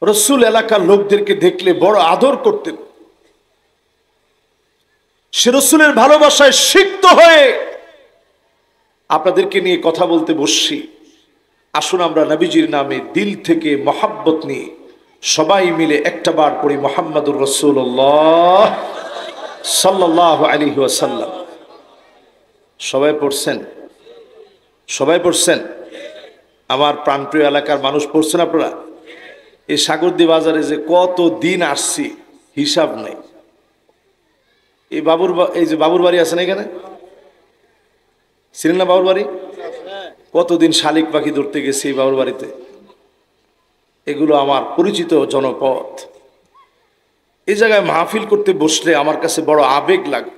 রসুল এলাকার লোকদেরকে দেখলে বড় আদর করতেন। সে রসুলের ভালোবাসায় সিক্ত হয়ে আপনাদেরকে নিয়ে কথা বলতে বসছি। আসুন আমরা নবীজির নামে দিল থেকে মহাব্বত নিয়ে সবাই মিলে একটা বার পড়ি মুহাম্মাদুর রাসূলুল্লাহ সাল্লাল্লাহু আলাইহি ওয়াসাল্লাম। সবাই পড়ছেন? সবাই পড়ছেন? আমার প্রাণপ্রিয় এলাকার মানুষ পড়ছেন আপনারা? এই সাগরদী বাজারে যে কত দিন আসছি হিসাব নাই। এই যে বাবুর বাড়ি আছে না, এখানে ছিলেন না বাবুর বাড়ি? কতদিন শালিক পাখি ধরতে গেছি এই বাবুর বাড়িতে। এগুলো আমার পরিচিত জনপদ। এই জায়গায় মাহফিল করতে বসলে আমার কাছে বড় আবেগ লাগে।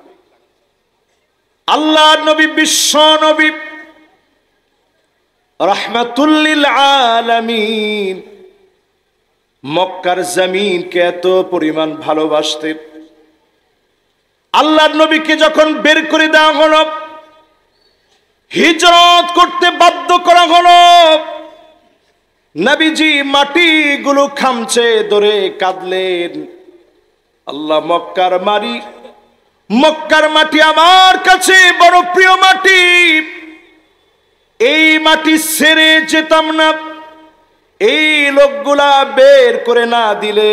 আল্লাহর নবী, বিশ্ব নবী, রাহমাতুল লিল আলামিন মক্কার জমিনকে এত পরিমাণ ভালোবাসতেন। আল্লাহর নবীকে যখন বের করে দেওয়া হলো, হিজরত করতে বাধ্য করা হলো, নবীজি মাটিগুলো খামচে ধরে কাঁদলেন। আল্লাহ, মক্কার মাটি আমার কাছে বড় প্রিয় মাটি, এই মাটি ছেড়ে যেতাম না। এই লোকগুলা বের করে না দিলে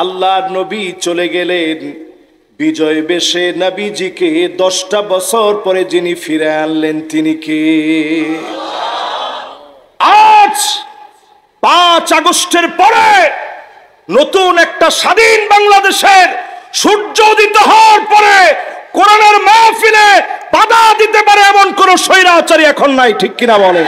আল্লাহর নবী চলে গেলেন বিজয় বেশে। নবীজিকে 10টা বছর পরে যিনি ফিরে আনলেন তিনি কে? আজ 5 আগস্টের পরে নতুন একটা স্বাধীন বাংলাদেশের সূর্য উদিত হওয়ার পরে কোরআনের মাহফিলে বাধা দিতে পারে এমন কোন স্বৈরাচারী এখন নাই, ঠিক কিনা বলেন?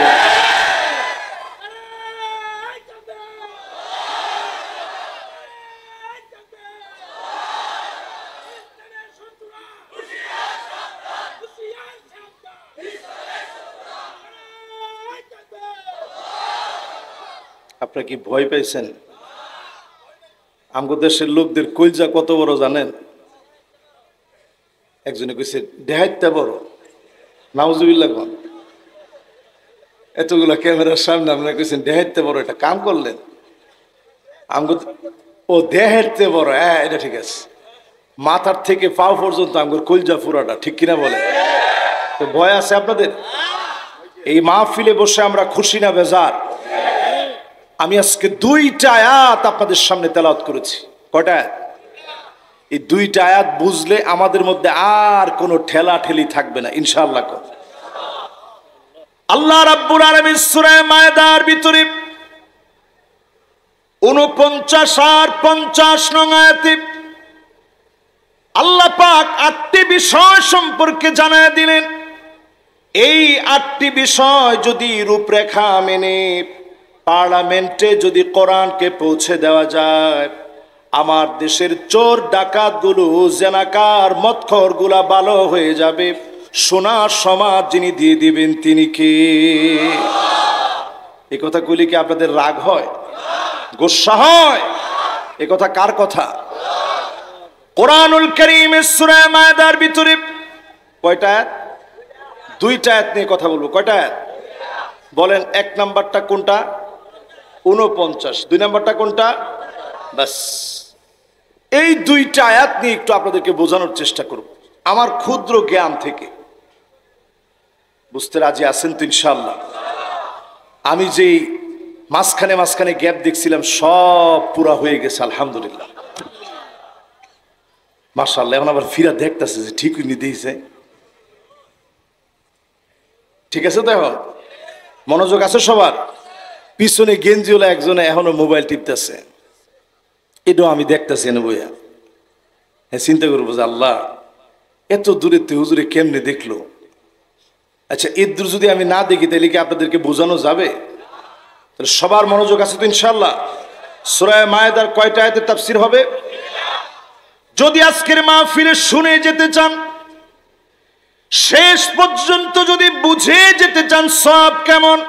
আপনারা কি ভয় পাইছেন? আমাদের দেশের লোকদের কলজা কত বড় জানেন? একজনে কইছে দেহাইতে বড়। নাউজুবিল্লাহ। কোন এতগুলা ক্যামেরার সামনে আপনারা কইছেন দেহাইতে বড়, এটা কাম করলেন? ও দেহাইতে বড়, হ্যাঁ এটা ঠিক আছে। মাথার থেকে পাও পর্যন্ত আমার কলজা পুরাটা, ঠিক কিনা বলে? তো ভয় আছে আপনাদের? এই মাহফিলে বসে আমরা খুশি না বেজার? আমি আজকে 2টা আয়াত আপনাদের সামনে তেলাওয়াত করেছি। কয়টা? এই 2টা আয়াত বুঝলে আমাদের মধ্যে আর কোনো ঠেলা ঠেলি থাকবে না ইনশাআল্লাহ। আল্লাহ রাব্বুল আলামিন সূরা মায়েদার ভিতরে 49 আর 50 নং আয়াতে আল্লাহ পাক 8টি বিষয় সম্পর্কে জানায় দিলেন। এই 8টি বিষয় যদি রূপরেখা মেনে পার্লামেন্টে যদি কোরআনকে পৌঁছে দেওয়া যায়, আমার দেশের চোর ডাকাত গুলো, জেনাকার মদখোর গুলা ভালো হয়ে যাবে। সোনার সমাজ যিনি দিয়ে দিবেন তিনি কে? এই কথা কইলে কি আপনাদের রাগ হয়, গোসা হয়? এই কথা কার কথা? কোরআনুল কারীমের সূরা মায়েদার ভিতরে কয়টা আয়াত? 2টা আয়াত নিয়ে কথা বলবো। কয়টা আয়াত বলেন? 1 নাম্বারটা কোনটা? 49। 2 নাম্বারটা কোনটা? বাস এই 2টা আয়াত নিয়ে একটু আপনাদেরকে বোঝানোর চেষ্টা করব আমার ক্ষুদ্র জ্ঞান থেকে। বুঝতে রাজি আছেন তো ইনশাআল্লাহ? আমি যেই মাঝখানে গ্যাপ দেখছিলাম সব পুরা হয়ে গেছে আলহামদুলিল্লাহ, মাশাআল্লাহ। এখন আবার ফিরা দেখতেছে যে ঠিক নিতেইছে। ঠিক আছে তো? এখন মনোযোগ আছে সবার? পিছনে গেঞ্জিওয়ালা একজনে এখনো মোবাইল টিপতেছে, এটাও আমি দেখতেছি না বইয়া। হ্যাঁ, চিন্তা করবো যে আল্লাহ এত দূরে হুজুরে কেমনে দেখলো। আচ্ছা, এর দূর যদি আমি না দেখি তাহলে কি আপনাদেরকে বোঝানো যাবে? তাহলে সবার মনোযোগ আছে তো ইনশাআল্লাহ? সূরা মায়েদার কয়টা আয়াতের তাফসীর হবে? যদি আজকের মাহফিলে শুনে যেতে চান, শেষ পর্যন্ত যদি বুঝে যেতে চান সব কেমন,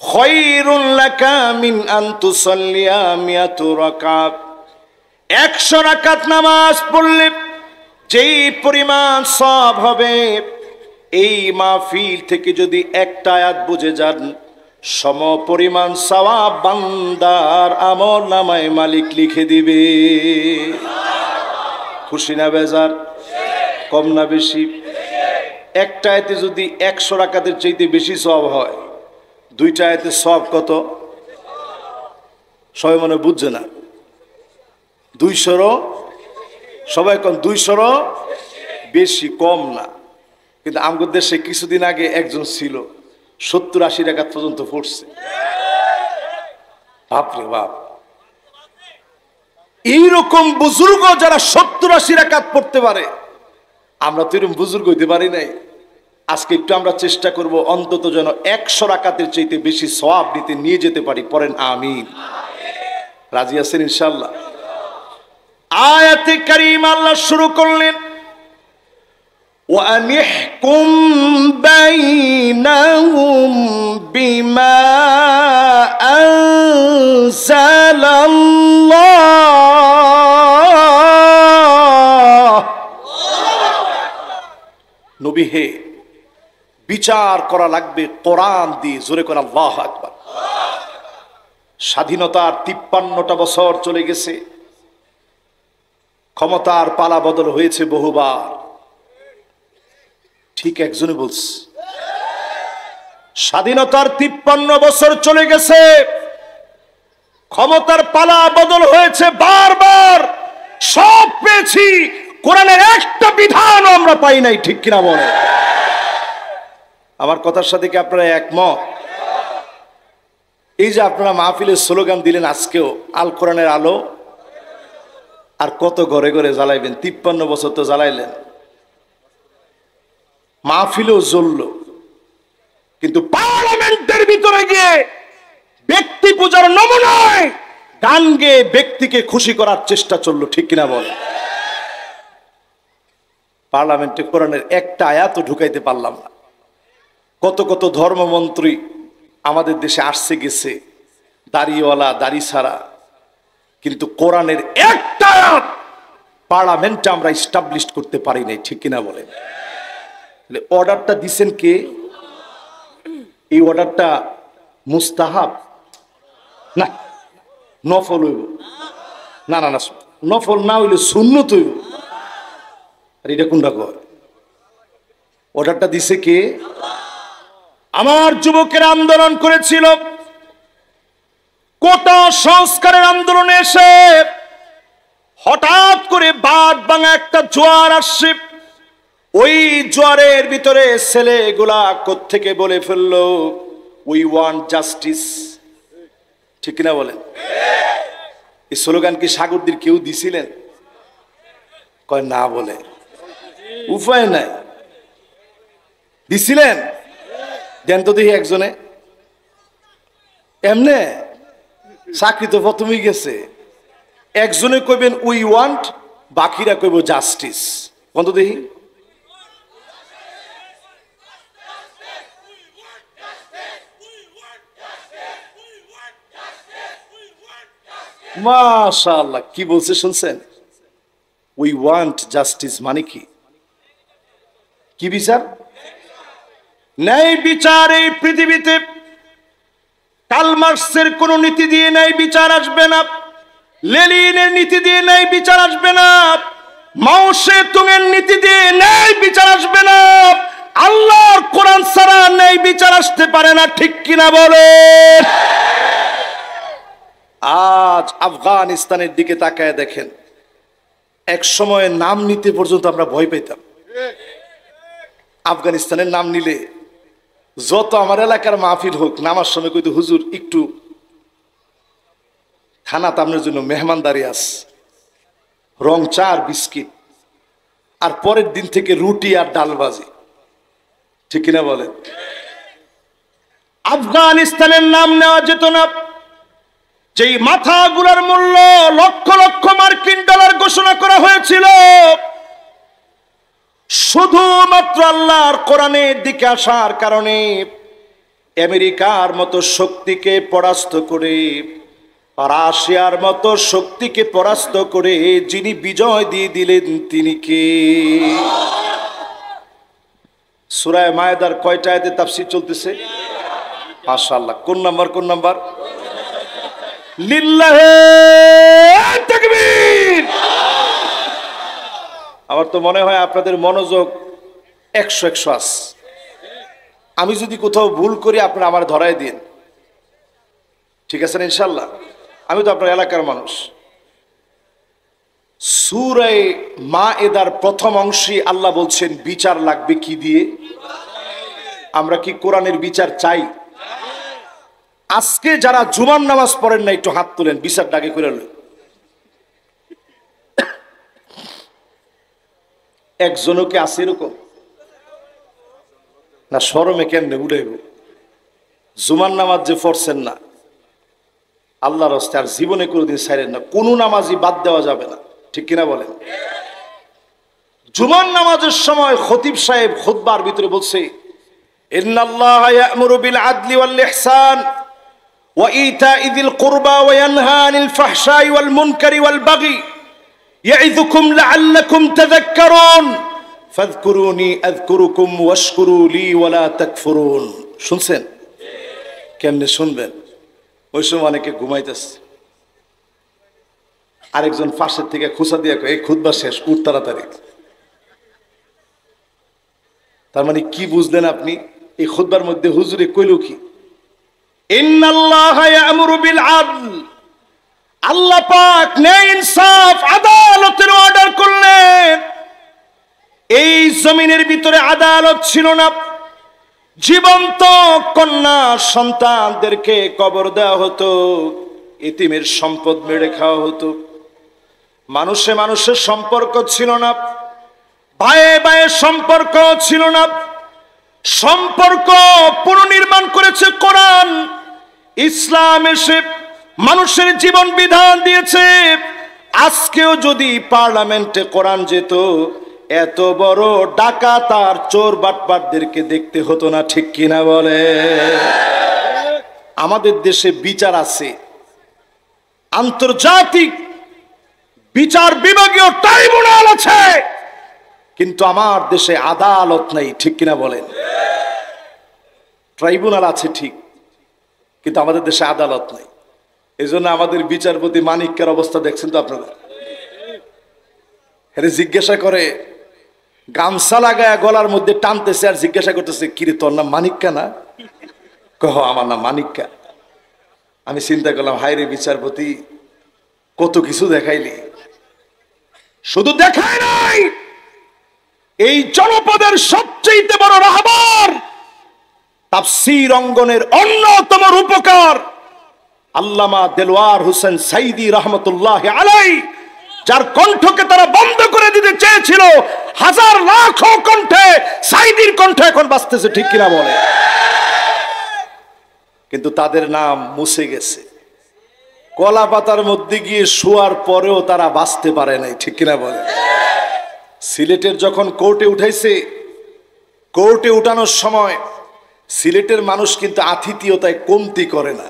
খায়রুল লাকা মিন আন তুসাল্লিয়া মিয়াতু রাকাত, 100 রাকাত নামাজ পড়লে যেই পরিমাণ সওয়াব হবে, এই মাহফিল থেকে যদি একটা আয়াত বুঝে যান সম পরিমাণ সওয়াব বান্দার আমল নামায় মালিক লিখে দিবে। খুশি না বেজার? কম না বেশি? একটা আয়াতে যদি 100 রাকাতের চাইতে বেশি সওয়াব হয়, দুইটা আয়াতে সওয়াব কত? সবাই মনে বুঝছে না? 200 সবাই কোন 200 বেশি, কম না। কিন্তু আমাদের দেশে কিছুদিন আগে একজন ছিল 70-80 রাকাত পর্যন্ত পড়ছে। বাপরে বাপ, এইরকম বুজুর্গ যারা 70-80 রাকাত পড়তে পারে, আমরা তো এরকম বুজুর্গ হইতে পারি নাই। আজকে একটু আমরা চেষ্টা করব অন্তত যেন 100 রাকাতের চাইতে বেশি সওয়াব নিতে নিয়ে যেতে পারি। পড়েন আমিন। রাজি আছেন ইনশাআল্লাহ? আয়াতে কারীমা আল্লাহ শুরু করলেন, وَأَنِحْكُمْ بَيْنَهُمْ بِمَا أَنزَلَ اللَّهُ। নবী হে, বিচার করা লাগবে কোরআন দিয়ে। জোরে করে আল্লাহু আকবার। স্বাধীনতার 53টা বছর চলে গেছে, ক্ষমতার পালা বদল হয়েছে বহুবার। ঠিক একজনই বলছে, স্বাধীনতার 53 বছর চলে গেছে, ক্ষমতার পালা বদল হয়েছে বারবার, সব পেয়েছি, কোরআনের একটা বিধানও আমরা পাই নাই। ঠিক কিনা বলে? আমার কথার সাথে কি আপনারা একমত? এই যে আপনারা মাহফিলের স্লোগান দিলেন আজকেও, আল কোরআনের আলো, আর কত ঘরে ঘরে জ্বালাইবেন? 53 বছর তো জ্বালাইলেন, মাহফিলেও জ্বলল, কিন্তু পার্লামেন্টের ভিতরে গিয়ে ব্যক্তি পূজার নমুনায় গান গেয়ে ব্যক্তিকে খুশি করার চেষ্টা চললো। ঠিক কিনা বল? পার্লামেন্টে কোরআনের একটা আয়াতও ঢুকাইতে পারলাম না। কত কত ধর্মমন্ত্রী আমাদের দেশে আসছে গেছে, দাড়িওয়ালা দাড়ি ছাড়া, কিন্তু কোরআনের একটা আয়াত পার্লামেন্টে আমরা এস্টাবলিশ করতে পারি নাই। ঠিক কিনা বলেন? অর্ডারটা দিছেন কে? এই অর্ডারটা মুস্তাহাব না, নফল হইব? না না না, নফল না হইলে সুন্নত হইব। আর এটা কোনটা কয়? অর্ডারটা দিছে কে? আমার যুবকেরা আন্দোলন করেছিল, কোটা সংস্কারের আন্দোলনে এসে হঠাৎ করে বাদ ভাঙা একটা জোয়ার আসছে। ওই জোয়ারের ভিতরে ছেলেগুলা কোত্থেকে বলে ফেললো, উই ওয়ান্ট জাস্টিস। ঠিক কিনা বলেন? এই স্লোগান কি সাগরদীর কেউ দিছিলেন? কয় না, বলে উপায় নাই। দিছিলেন? দেন তো দেখি একজনে। এমনে চাকরি তো প্রথমেই গেছে। একজনে কইবেন উই ওয়ান্ট, বাকিরা কইব জাস্টিস। কত দেখি? মাশাআল্লাহ, কি বলছে শুনছেন? উই ওয়ান্ট জাস্টিস মানে কি? কি বিচার? ন্যায় বিচার এই পৃথিবীতে কার্ল মার্কসের কোন নীতি দিয়ে ন্যায় বিচার আসবে না, লেনিনের নীতি দিয়ে ন্যায় বিচার আসবে না, মাও সেতুংয়ের নীতি দিয়ে ন্যায় বিচার আসবে না, আল্লাহর কোরআন ছাড়া ন্যায় বিচার আসতে পারে না। ঠিক কিনা বলে? আজ আফগানিস্তানের দিকে তাকায় দেখেন, এক সময় নাম নিতে পর্যন্ত আমরা ভয় পেতাম। আফগানিস্তানের নাম নিলে যত আমার এলাকার মাহফিল হোক, নামার সময় কইতো হুজুর একটু খানাত আপনার জন্য মেহমানদারি আস, রং চা আর বিস্কিট, আর পরের দিন থেকে রুটি আর ডাল ভাজি। ঠিক কিনা বলেন? আফগানিস্তানের নাম নেওয়া যেত না, যেই মাথাগুলোর মূল্য লক্ষ লক্ষ মার্কিন ডলার ঘোষণা করা হয়েছিল, শুধুমাত্র আল্লাহর কোরআনের দিকে আসার কারণে আমেরিকার মতো শক্তিকে পরাস্ত করে, রাশিয়ার মতো শক্তিকে পরাস্ত করে যিনি বিজয় দিয়ে দিলেন তিনি কে? সূরা মায়েদার কয়টা আয়াতে তাফসীর চলতেছে? মাশাআল্লাহ। কোন নাম্বার? কোন নাম্বার? লিল্লাহে তাকবীর। আমার তো মনে হয় আপনাদের মনোযোগ 100 আছে। আমি যদি কোথাও ভুল করি আপনারা আমার ধরায় দিন, ঠিক আছে না ইনশাআল্লাহ? আমি তো আপনার এলাকার মানুষ। সূরা মায়েদার প্রথম অংশে আল্লাহ বলছেন বিচার লাগবে কি দিয়ে? আমরা কি কোরআনের বিচার চাই? আজকে যারা জুমার নামাজ পড়েন না একটু হাত তুলেন, বিচার ডাকে করে লই। একজনও কি আছে এরকম? না শরমে কেমনে উড়াইব? জুমার নামাজ যে পড়ছেন না, আল্লাহর রাস্তায় আর জীবনে কোনোদিন ছাইরেন না। কোন নামাজই বাদ দেওয়া যাবে না, ঠিক কিনা বলেন? জুমার নামাজের সময় খতিব সাহেব খুতবার ভিতরে বলছে, ইন্নাল্লাহা ইয়া'মুরু বিল আদলি ওয়াল ইহসান ওয়া ইতা'i যিল কুরবা ওয়া ইয়ানহা আনিল ফাহশাই ওয়াল মুনকারি ওয়াল বাগি ইয়া'ইযুকুম লা'আল্লাকুম তাযাক্কারুন ফাযকুরুনি আযকুরুকুম ওয়াশকুরু লি ওয়া লা তাকফুরুন। শুনছেন? কেমনে শুনবেন? ওই সময় অনেকে ঘুমাইতেছে, আরেকজন পাশের থেকে খুঁচা দিয়ে এই খুতবা শেষ, উঠ তাড়াতাড়ি। তার মানে কি বুঝলেন আপনি? এই খুতবার মধ্যে হুজুরে কইল কি? ইন্নাল্লাহা ইয়া'মুরু বিল আদল, আল্লাহ পাক ন্যায় ইনসাফ আদালতের অর্ডার করলেন। এই জমিনের ভিতরে আদালত ছিল না, জীবন্ত কন্যা সন্তানদেরকে কবর দেওয়া হতো, এতিমের সম্পদ মেরে খাওয়া হতো, মানুষে মানুষের সম্পর্ক ছিল না, ভাইয়ে ভাইয়ে সম্পর্ক ছিল না। সম্পর্ক পুনর্নির্মাণ করেছে কোরআন। ইসলাম এসে মানুষের জীবন বিধান দিয়েছে। আজকেও যদি পার্লামেন্টে কোরআন যেত, এত বড় ডাকাত আর চোর বাটপারদেরকে দেখতে হতো না, ঠিক কিনা বলে? আমাদের দেশে বিচার আছে, আন্তর্জাতিক বিচার বিভাগীয় ট্রাইব্যুনাল আছে, কিন্তু আমার দেশে আদালত নাই, ঠিক কিনা বলেন? ট্রাইব্যুনাল আছে ঠিক, কিন্তু আমাদের দেশে আদালত নাই। এই জন্য আমাদের বিচারপতি মানিক্যের অবস্থা দেখছেন তো আপনারা। আরে জিজ্ঞাসা করে, গামছা লাগায় গলার মধ্যে টানতেছে আর জিজ্ঞাসা করতেছে, কিরে তোর নাম মানিক্কা না? কহ আমার নাম মানিক্কা। আমি চিন্তা করলাম, হায় রে বিচারপতি, কত কিছু দেখাইলি। শুধু দেখায় নাই, এই জনপদের সবচেয়ে বড় রাহবার, তাফসীর অঙ্গনের অন্যতম রূপকার আল্লামা দেলওয়ার হোসেন সাইদি রহমতুল্লাহ আলাইহি, যার কণ্ঠকে তারা বন্ধ করে দিতে চেয়েছিল, হাজার লাখো কণ্ঠে সাইদির কণ্ঠ এখন বাজতেছে, ঠিক কিনা বলে? কিন্তু তাদের নাম মুছে গেছে। কলা পাতার মধ্যে গিয়ে শোয়ার পরেও তারা বাঁচতে পারে নাই, ঠিক কিনা বলে? সিলেটের যখন কোর্টে উঠাইছে, কোর্টে উঠানোর সময় সিলেটের মানুষ কিন্তু আতিথেয়তায় কমতি করে না,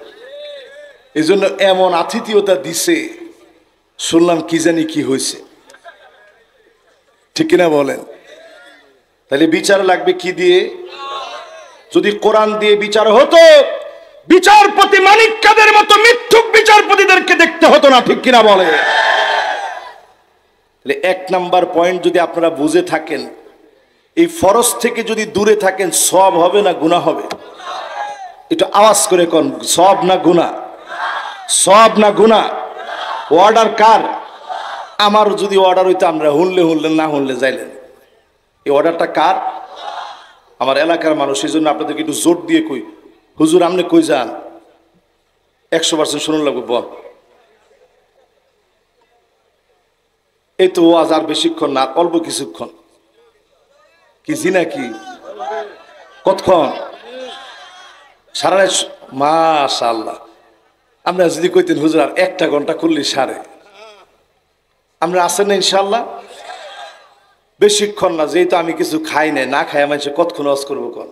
এই জন্য এমন আতিথেয়তা দিছে, শুনলাম কি জানি কি হয়েছে, ঠিক কিনা বলেন? তাহলে বিচার লাগবে কি দিয়ে? যদি কোরআন দিয়ে বিচার হতো, বিচারপতি মানিক্কাদের মতো মিথ্যুক বিচারপতিদেরকে দেখতে হতো না, ঠিক কিনা বলে? তাহলে এক নাম্বার পয়েন্ট যদি আপনারা বুঝে থাকেন, এই ফরজ থেকে যদি দূরে থাকেন, সওয়াব হবে না গুনাহ হবে? একটু আওয়াজ করে কোন, সওয়াব না গুনাহ? সওয়াব না গুনাহ? অর্ডার কার? আমার যদি অর্ডার হইতো আমরা হুনলে হুনলেন, না হুনলে যাইলেন। এই অর্ডারটা কার? আমার এলাকার মানুষ। এই জন্য আপনাদেরকে একটু জোর দিয়ে কই, হুজুর আপনি কই যান, 100% শুনুন লাগবে। বল, এই তো ওয়াজ আর বেশিক্ষণ না, অল্প কিছুক্ষণ। কি জিনা কি কতক্ষণ? সারা রাত? মাশাআল্লাহ। আমরা যদি কইতেন হুজুর আর 1 ঘন্টা করলি সারে, আমরা আসেন না ইনশাআল্লাহ? বেশিক্ষণ না, যেহেতু আমি কিছু খাই নাই, না খাই মানুষ কতক্ষণ ওয়াজ করবো কোন?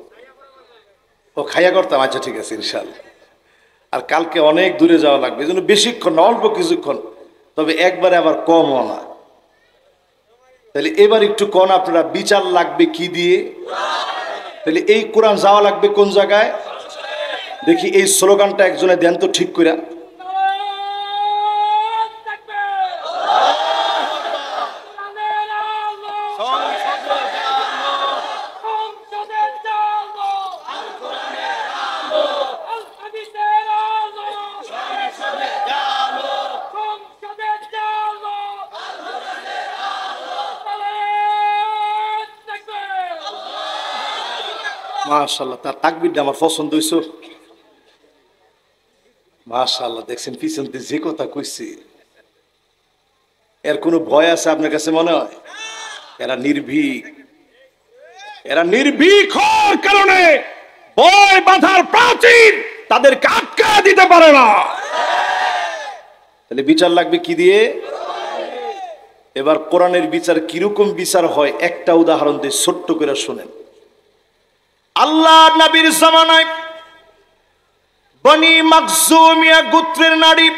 ও খাইয়া করতাম, আচ্ছা ঠিক আছে ইনশাআল্লাহ। আর কালকে অনেক দূরে যাওয়া লাগবে, এই জন্য বেশিক্ষণ না, অল্প কিছুক্ষণ, তবে একবারে আবার কমও না। তাহলে এবার একটু কোন আপনারা, বিচার লাগবে কি দিয়ে? তাহলে এই কোরআন যাওয়া লাগবে কোন জায়গায়? দেখি এই স্লোগানটা একজনে দেন তো ঠিক করে। মাশাআল্লাহ, তার তাকবীরটা আমার পছন্দ হইছে। মাশাআল্লাহ, দেখছেন পিছন থেকে যে কথা কইছি, এর কোনো ভয় আছে আপনার কাছে মনে হয়? এরা নির্ভীক, এরা নির্ভীক হওয়ার কারণে ভয় বাধার প্রাচীর তাদেরকে আটকা দিতে পারে না। তাহলে বিচার লাগবে কি দিয়ে? এবার কোরআনের বিচার কিরকম বিচার হয় একটা উদাহরণ দিয়ে ছোট্ট করে শুনেন। আল্লাহ নবীর জামানায় বনি মাখজুমিয়া গোত্রের নারী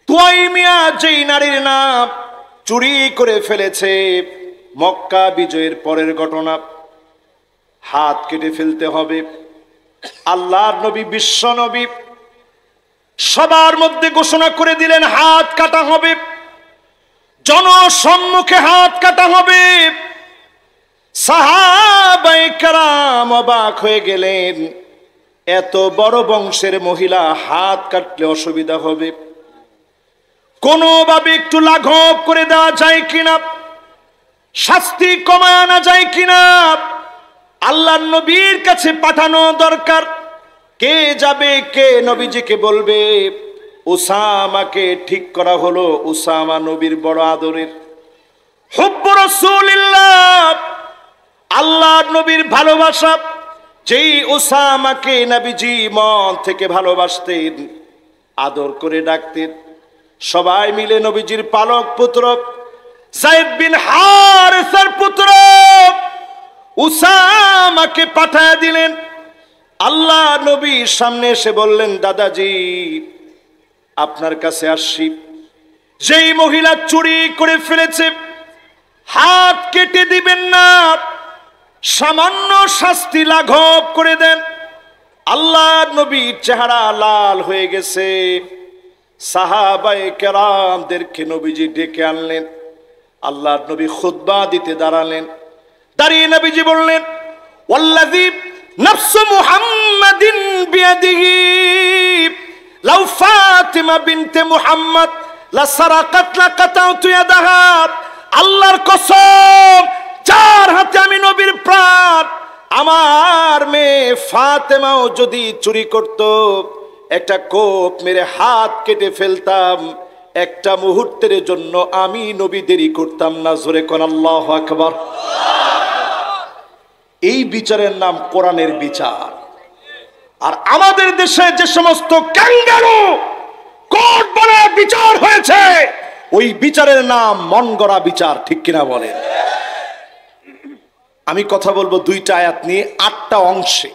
তুয়াইমিয়া, যেই নারীর নাম চুরি করে ফেলেছে, মক্কা বিজয়ের পরের ঘটনা, হাত কেটে ফেলতে হবে। আল্লাহর নবী, বিশ্ব নবী সবার মধ্যে ঘোষণা করে দিলেন হাত কাটা হবে, জনসম্মুখে হাত কাটা হবে। সাহাবায়ে কেরাম অবাক হয়ে গেলেন, এত বড় বংশের মহিলা হাত কাটলে অসুবিধা হবে, কোনোভাবে একটু লাঘব করে দেওয়া যায় কিনা, শাস্তি কমায় আনা যায় কিনা, আল্লাহর নবীর কাছে পাঠানো দরকার। কে যাবে, কে নবীজিকে বলবে? উসামাকে ঠিক করা হলো। উসামা নবীর বড় আদরের, হুব্বু রাসূলিল্লাহ, আল্লাহর নবীর ভালোবাসা। যেই উসামাকে নবীজি মন থেকে ভালোবাসতেন, আদর করে ডাকতেন, সবাই মিলে নবীজির পালক পুত্র যায়েদ বিন হারেসার পুত্র উসামাকে পাঠায় দিলেন। আল্লাহ নবীর সামনে এসে বললেন, দাদাজি আপনার কাছে আসছি, যেই মহিলা চুরি করে ফেলেছে হাত কেটে দিবেন না, সামান্য শাস্তি লাঘব করে দেন। আল্লাহ নবীর চেহারা লাল হয়ে গেছে। সাহাবায়ে কেরামদেরকে নবীজি ডেকে আনলেন। আল্লাহর নবী খুতবা দিতে দাঁড়ালেন। দাঁড়িয়ে নবীজি বললেন, ওয়াল্লাযী নাফসু মুহাম্মাদিন বিয়াদিহি লাউ ফাতিমা বিনতে মুহাম্মদ লাসারাকাত লাকাতাতু ইয়াদাহা। আল্লাহর কসম, যার হাতে আমি নবীর প্রাণ, আমার মেয়ে ফাতেমাও যদি চুরি করত, একটা কোপ মেরে হাত কেটে ফেলতাম, একটা মুহূর্তের জন্য আমি নবী দেরি করতাম না। জোরে কোন আল্লাহু আকবার। এই বিচারের নাম কোরআনের বিচার। আর আমাদের দেশে যে সমস্ত ক্যাঙ্গারু কোর্ট বলে বিচার হয়েছে, ওই বিচারের নাম মন গড়া বিচার। ঠিক কিনা বলেন? আমি কথা বলবো দুইটা আয়াত নিয়ে, 8টা অংশে।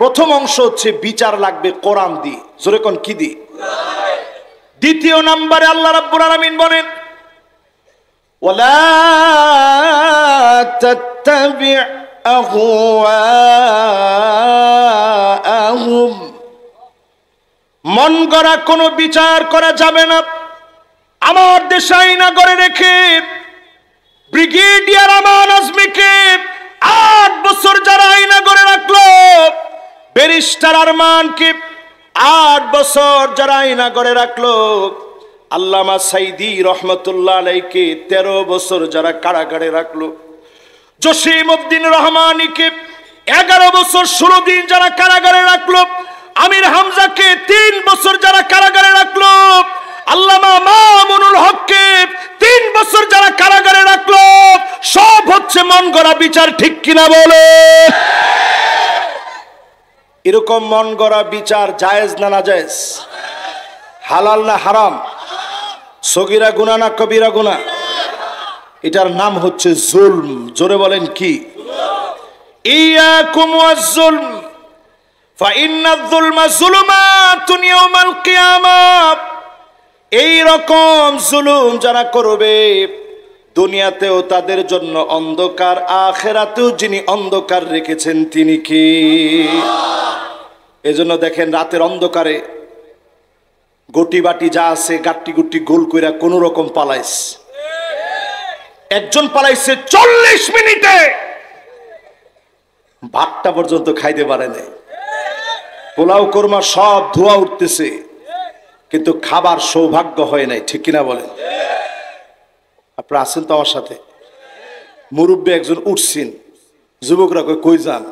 প্রথম অংশ হচ্ছে বিচার লাগবে কোরআন দিয়ে। জোরে কোন কি দিয়ে? দ্বিতীয় নম্বরে আল্লাহ রাব্বুল আলামিন বলেন, ওয়ালা তাত্তাবি আহওয়াআহুম, মন গড়া কোনো বিচার করা যাবে না। আমার দেশে আইনা গড়ে রেখে ব্রিগেডিয়ার আমান আজমিকে 8 বছর যারা আইনা গড়ে রাখলো, ব্যারিস্টার আরমানকে 8 বছর যারা আইনা গড়ে রাখলো, আল্লামা সাইদি রহমতুল্লাহ আলাইকে 13 বছর যারা কারাগারে রাখলো, জসিম উদ্দিন রহমানীকে 11 বছর 16 দিন যারা কারাগারে রাখলো, আমির হামজাকে 3 বছর যারা কারাগারে রাখলো, আল্লামা মামুনুল হককে 3 বছর যারা কারাগারে রাখলো, সব হচ্ছে মন গড়া বিচার। ঠিক কিনা বলে? এরকম মন গড়া বিচার জায়েজ না নাজায়েজ? হালাল না হারাম? সগীরা গুনাহ না কবিরা গুনাহ? এটার নাম হচ্ছে জুলম। জোরে বলেন কি? ইয়াকুম ওয়াজ-জুলম ফাইন্নায-যুলমা যুলুমাতুন ইয়াওমাল কিয়ামাহ। এই রকম জুলুম যারা করবে, দুনিয়াতেও তাদের জন্য অন্ধকার, আখিরাতেও যিনি অন্ধকার রেখেছেন তিনি কি? এজন্য দেখেন রাতের অন্ধকারে গটি বাটি যা আছে গাট্টি গুট্টি গোল কইরা কোন রকম পালাইছে। একজন পালাইছে 40 মিনিটে, ভাতটা পর্যন্ত খাইতে পারে নাই। পোলাও কোরমা সব ধোয়া উঠতেছে, কিন্তু খাবার সৌভাগ্য হয় নাই। ঠিক কিনা বলেন? আপনারা আছেন তো আমার সাথে? মুরব্বী একজন উঠছেন, যুবকরা কই যান?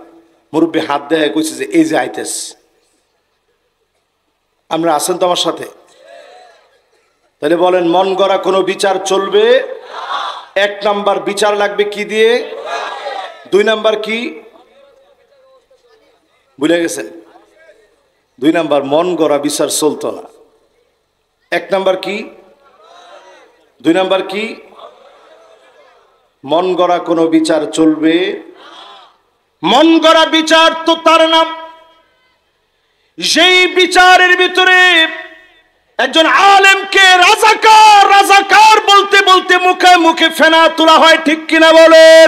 মুরব্বী হাত দেয় কইছে যে এই যে আইতেস। আমরা আছেন তো আমার সাথে? তাহলে বলেন মন গড়া কোনো বিচার চলবে? 1 নাম্বার বিচার লাগবে কি দিয়ে? 2 নাম্বার কি ভুলে গেছেন? 2 নাম্বার মন গড়া বিচার চলতো না। 1 নাম্বার কি? 2 নাম্বার কি? মন গড়া কোনো বিচার চলবে। মন গড়া বিচার তো তার নাম যেই বিচারের ভিতরে একজন আলেমকে রাজাকার রাজাকার বলতে বলতে মুখে মুখে ফেনা তোলা হয়। ঠিক কিনা বলেন?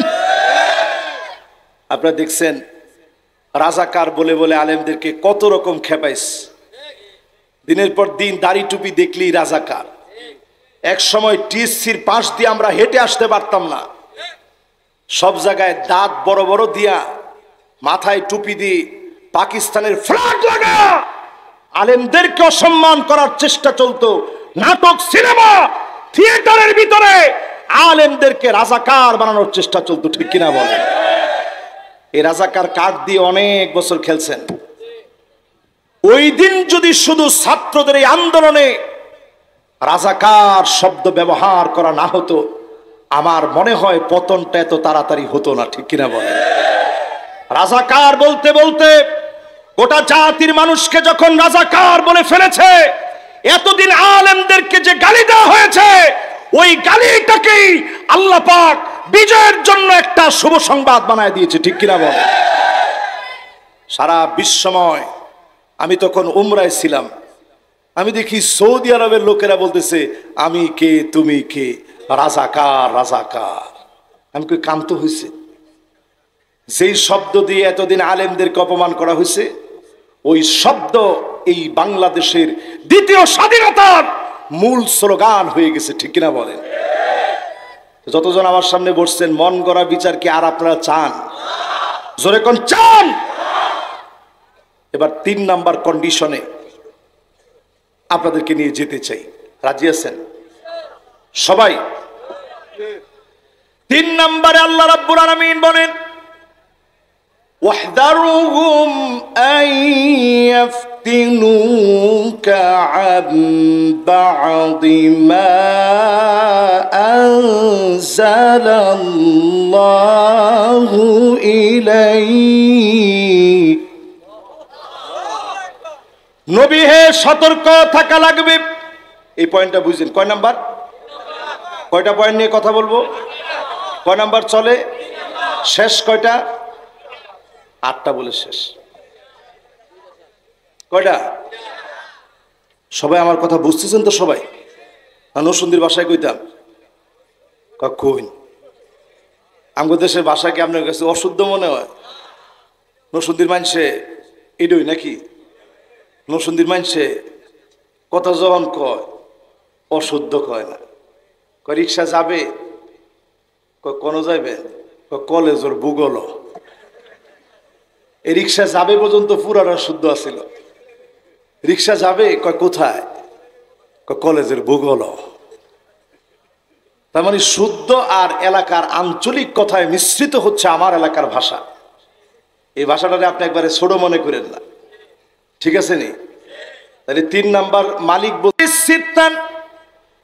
আপনারা দেখছেন রাজাকার বলে বলে আলেমদেরকে কত রকম খেপাইছে। দিনের পর দিন দাড়ি টুপি দেখলেই রাজাকার। এক সময় টিএসসির পাশ দিয়ে আমরা হেঁটে আসতে পারতাম না, সব জায়গায় দাঁত বড় বড় দিয়া মাথায় টুপি দিয়ে পাকিস্তানের ফ্ল্যাগ লাগা আলেমদেরকে অসম্মান করার চেষ্টা চলতো। নাটক, সিনেমা, থিয়েটারের ভিতরে আলেমদেরকে রাজাকার বানানোর চেষ্টা চলতো। ঠিক কিনা বলেন? এই রাজাকার কার্ড দিয়ে অনেক বছর খেলছেন। ওই দিন যদি শুধু ছাত্রদের এই আন্দোলনে রাজাকার শব্দ ব্যবহার করা না হতো, আমার মনে হয় পতনটা এত তাড়াতাড়ি হতো না। ঠিক কিনা বলেন? রাজাকার বলতে বলতে গোটা জাতির মানুষকে যখন রাজাকার বলে ফেলেছে, এতদিন আলেমদেরকে যে গালি দেওয়া হয়েছে, ওই গালিটাকেই আল্লাহ পাক বিজয়ের জন্য একটা শুভ সংবাদ বানায় দিয়েছে। ঠিক কিনা বলেন? সারা বিশ্বময় আমি তখন উমরায় ছিলাম, আমি দেখি সৌদি আরবের লোকেরা বলতেছে আমি কে তুমি কে, রাজাকার রাজাকার। আমি কই কান্ত হয়েছে? যেই শব্দ দিয়ে এতদিন আলেমদেরকে অপমান করা হয়েছে, ওই শব্দ এই বাংলাদেশের দ্বিতীয় স্বাধীনতার মূল স্লোগান হয়ে গেছে। ঠিক কিনা বলেন? যতজন আমার সামনে বসছেন, মন গড়া বিচার কি আর আপনারা চান? জোরে কোন চান? এবার 3 নাম্বার কন্ডিশনে আপনাদেরকে নিয়ে যেতে চাই। রাজি আছেন সবাই? 3 নম্বরে আল্লাহ রাব্বুল আলামিন বলেন ওয়াহদারুহুম আন ইয়াফতিনুকা আন বা'দি মা আনজালাল্লাহু ইলাইক। নবী হে, সতর্ক থাকা লাগবে। এই পয়েন্টটা বুঝছেন? কয় নাম্বার? কয়টা পয়েন্ট নিয়ে কথা বলবো? কয় নাম্বার চলে? শেষ কয়টা? 8টা বলে শেষ। কয়টা? সবাই আমার কথা বুঝতেছেন তো? সবাই নরসিংদীর ভাষায় কইতাম কইন। আমাদের দেশের ভাষা কি আপনার কাছে অশুদ্ধ মনে হয়? নরসিংদীর মানুষে এডই নাকি? নরসিংদীর মানুষে কথা যখন কয় অশুদ্ধ কয় না। কয় রিক্সা যাবে, কয় কোন যাইবে, কলেজের ভূগোল। এই রিক্সা যাবে পর্যন্ত পুরাটা শুদ্ধ আছিল। রিক্সা যাবে, কয় কোথায়, কয় কলেজের ভূগোল। তার মানে শুদ্ধ আর এলাকার আঞ্চলিক কথায় মিশ্রিত হচ্ছে আমার এলাকার ভাষা। এই ভাষাটাকে আপনি একবারে ছোট মনে করেন না। ঠিক আছে নি? তাহলে 3 নাম্বার মালিক বলছেন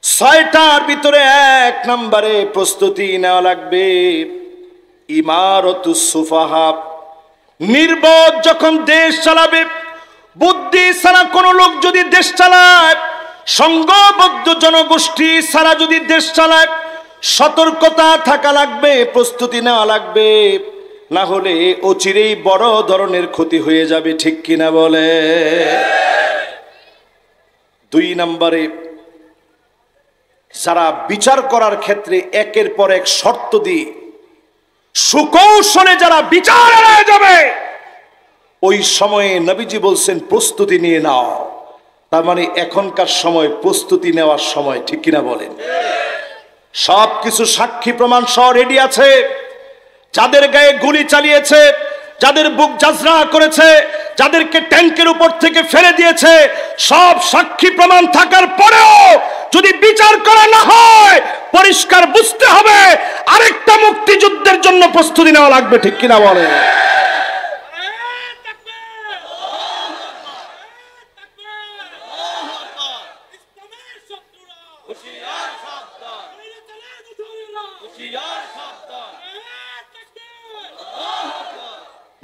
6টার ভিতরে 1 নম্বরে প্রস্তুতি নেওয়া লাগবে। ইমারতুস সুফাহা, নির্বোধ যখন দেশ চালাবে, বুদ্ধি ছাড়া কোন লোক যদি দেশ চালায়, সংঘবদ্ধ জনগোষ্ঠী ছাড়া যদি দেশ চালায়, সতর্কতা থাকা লাগবে, প্রস্তুতি নেওয়া লাগবে। না হলে অচিরেই বড় ধরনের ক্ষতি হয়ে যাবে। ঠিক কিনা বলে? 2 নম্বরে যারা বিচার করার ক্ষেত্রে একের পর এক শর্ত দিয়ে সুকৌশলে যারা বিচার এড়ায় যাবে, ওই সময়ে নবীজি বলছেন প্রস্তুতি নিয়ে নাও। তার মানে এখনকার সময় প্রস্তুতি নেওয়ার সময়, ঠিক কিনা বলেন? সবকিছু সাক্ষী প্রমাণ সহ রেডি আছে। যাদের গায়ে গুলি চালিয়েছে, যাদের বুক জাজরা করেছে, যাদেরকে ট্যাঙ্কের উপর থেকে ফেলে দিয়েছে, সব সাক্ষী প্রমাণ থাকার পরেও যদি বিচার করা না হয়, পরিষ্কার বুঝতে হবে আরেকটা মুক্তিযুদ্ধের জন্য প্রস্তুতি নেওয়া লাগবে, ঠিক কিনা বলে?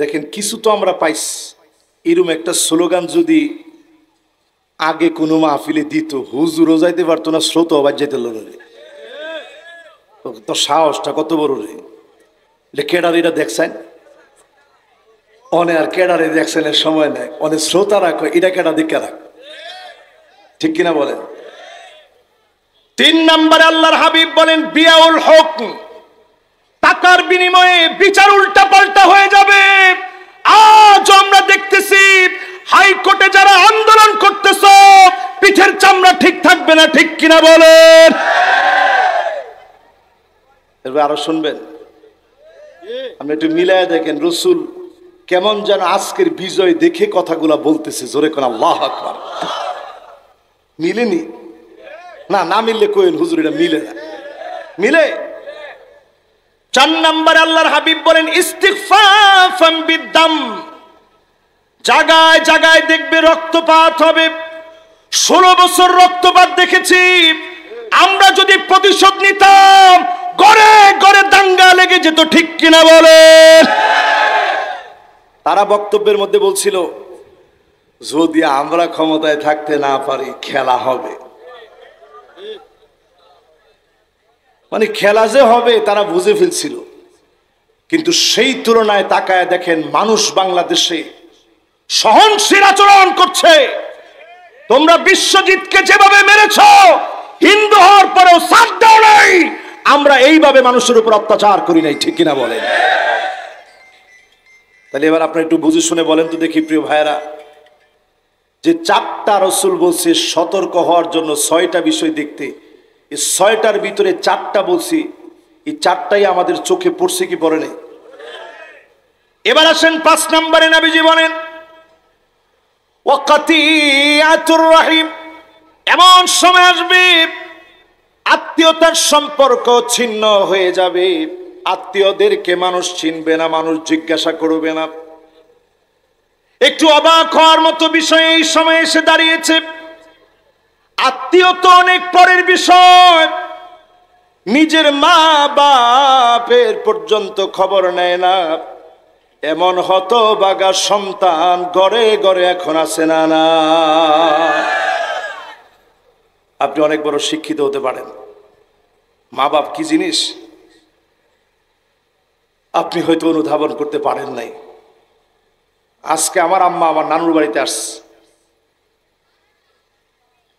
দেখেন, কিছু তো আমরা পাইছি। এরকম একটা স্লোগান যদি আগে কোনো মাহফিলে দিত, হুজুরও যাইতে পারতো না, শ্রোত আবার যেতে রে। তো সাহসটা কত বড় রে! কেডারিরা দেখছেন, অনে আর কেডারে দেখছেন এর সময় নাই, অনেক শ্রোতা রাখো এটা কেডা দিকে রাখ, ঠিক কিনা বলেন? 3 নম্বরে আল্লাহর হাবিব বলেন বিয়াউল হক, টাকার বিনিময়ে বিচার উল্টা পাল্টা হয়ে যাবে। আজ আমরা দেখতেছি হাইকোর্টে যারা আন্দোলন করতেছ, পিঠের চামড়া ঠিক থাকবে না, ঠিক কিনা বলেন? এবার আরো শুনবেন, আপনি একটু মিলায় দেখেন রসুল কেমন যেন আজকের বিজয় দেখে কথাগুলা বলতেছে। জোরে কোন আল্লাহু আকবার। মিলেনি না? না মিললে কোয়েন হুজুর এটা মিলে না, মিলে। 4 নম্বরে আল্লাহর হাবিব বলেন ইস্তিগফাফান বিদ্দাম, জায়গায় জায়গায় দেখবে রক্তপাত হবে। 16 বছর রক্তপাত দেখেছি। আমরা যদি প্রতিশোধ নিতাম, ঘরে ঘরে দাঙ্গা লেগে যেত, ঠিক কিনা বলেন? তারা বক্তব্যের মধ্যে বলছিল যদি আমরা ক্ষমতায় থাকতে না পারি খেলা হবে। মানে খেলা যে হবে তারা বুঝে ফেলছিল। কিন্তু সেই তুলনায় তাকায় দেখেন মানুষ বাংলাদেশে সহনশীল আচরণ করছে। তোমরা বিশ্বজিৎকে যেভাবে মেরেছ, হিন্দু হওয়ার পরেও সাথ দাও নাই, আমরা এইভাবে মানুষের উপর অত্যাচার করি নাই, ঠিক কিনা বলেন? তাহলে এবার আপনি একটু বুঝে শুনে বলেন তো দেখি প্রিয় ভাইয়েরা, যে 4টা রসুল বলছে সতর্ক হওয়ার জন্য 6টা বিষয় দেখতে, এই 6টার ভিতরে 4টা বলছি, এই 4টাই আমাদের চোখে পড়ছে কি পড়ে নাই? এবার আসেন 5 নম্বরে নবীজি বলেন ওয়াকাতিয়াতুর রহিম, এমন সময় আসবে আত্মীয়তার সম্পর্ক ছিন্ন হয়ে যাবে। আত্মীয়দেরকে মানুষ চিনবে না, মানুষ জিজ্ঞাসা করবে না। একটু অবাক হওয়ার মতো বিষয় এই সময় এসে দাঁড়িয়েছে। আত্মীয় তো অনেক পরের বিষয়, নিজের মা বাপের পর্যন্ত খবর নেয় না, এমন হতভাগা সন্তান ঘরে ঘরে এখন আছে না? না, আপনি অনেক বড় শিক্ষিত হতে পারেন, মা বাপ কি জিনিস আপনি হয়তো অনুধাবন করতে পারেন নাই। আজকে আমার আম্মা আমার নানুর বাড়িতে আসছে।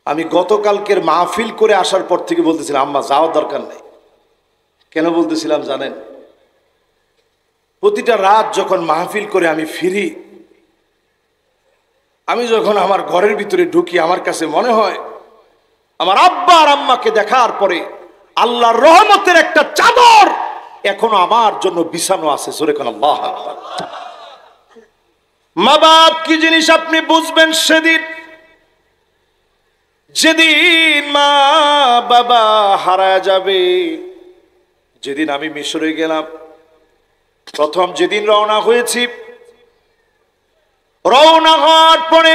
আমি গতকালকের মাহফিল করে আসার পর থেকে বলতেছিলাম আম্মা যাওয়ার দরকার নেই। কেন বলতেছিলাম জানেন? প্রতিটা রাত যখন মাহফিল করে আমি ফিরি, আমি যখন আমার ঘরের ভিতরে ঢুকি, আমার কাছে মনে হয় আমার আব্বা আর আম্মাকে দেখার পরে আল্লাহর রহমতের একটা চাদর এখনো আমার জন্য বিছানো আছে। জোরে কোন আল্লাহু আকবার। মা বাপ কি জিনিস আপনি বুঝবেন সেদিন, যেদিন মা বাবা হারায় যাবে। যেদিন আমি মিশরে গেলাম, প্রথম যেদিন রওনা হয়েছি, রওনা হওয়ার পরে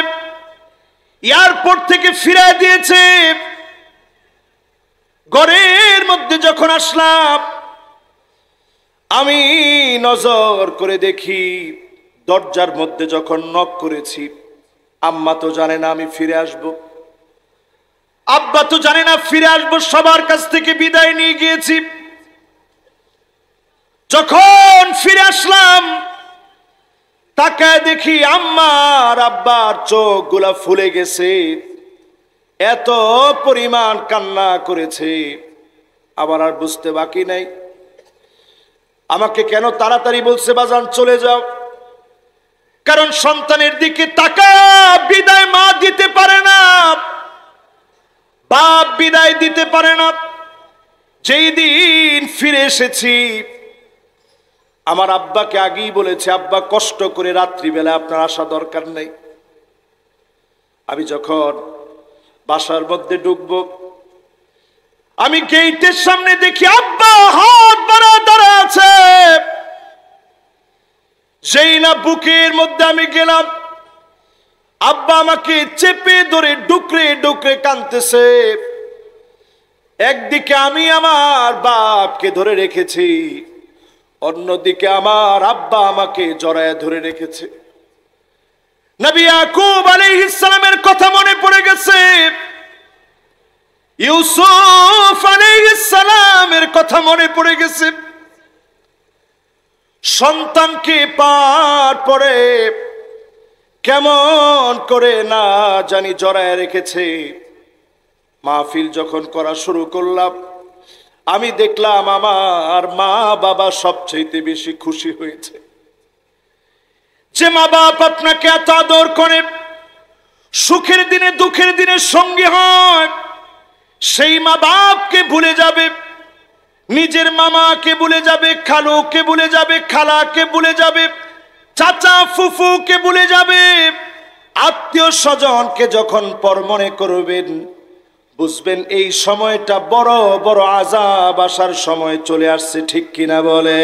এয়ারপোর্ট থেকে ফিরিয়ে দিয়েছে। ঘরের মধ্যে যখন আসলাম, আমি নজর করে দেখি দরজার মধ্যে যখন নক করেছি, আম্মা তো জানে না আমি ফিরে আসব, আব্বা তো জানে না ফিরে আসবো। সবার কাছ থেকে বিদায় নিয়ে গিয়েছি। যখন ফিরে আসলাম, তাকায় দেখি আম্মার আব্বার চোখগুলা ফুলে গেছে, এত পরিমাণ কান্না করেছে। আবার আর বুঝতে বাকি নাই আমাকে কেন তাড়াতাড়ি বলছে বাজান চলে যাও। কারণ সন্তানের দিকে তাকা বিদায় মা দিতে পারে না, বাপ বিদায় দিতে পারে না। যেই দিন ফিরে এসেছি, আমার আব্বাকে আগেই বলেছে, আব্বা কষ্ট করে রাত্রিবেলা আপনার আসা দরকার নেই। আমি যখন বাসার মধ্যে ঢুকবো, আমি গেটের সামনে দেখি আব্বা হাত বাড়া দাঁড়া আছে। যেই না বুকের মধ্যে আমি গেলাম, আব্বা আমাকে চেপে ধরে ডুকরে ডুকরে কাঁদতেছে। একদিকে আমি আমার বাপকে ধরে রেখেছি, অন্যদিকে আমার আব্বা আমাকে জড়ায় ধরে রেখেছে। নবী ইয়াকুব আলাইহিস সালামের কথা মনে পড়ে গেছে, ইউসুফ আলাইহিস সালামের কথা মনে পড়ে গেছে। সন্তানকে পার পরে কেমন করে না জানি জড়ায় রেখেছে। মাহফিল যখন করা শুরু করলাম, আমি দেখলাম আমার মা বাবা সবচেয়ে বেশি খুশি হয়েছে। যে মা বাপ আপনাকে এত আদর করে, সুখের দিনে দুঃখের দিনে সঙ্গী হয়, সেই মা বাপকে ভুলে যাবে, নিজের মামাকে ভুলে যাবে, খালুকে ভুলে যাবে, খালাকে ভুলে যাবে, চাচা ফুফুকে ভুলে যাবে। আত্মীয় স্বজনকে যখন পর মনে করবেন, বুঝবেন এই সময়টা বড় বড় আযাব আসার সময় চলে আসছে। ঠিক কিনা বলে?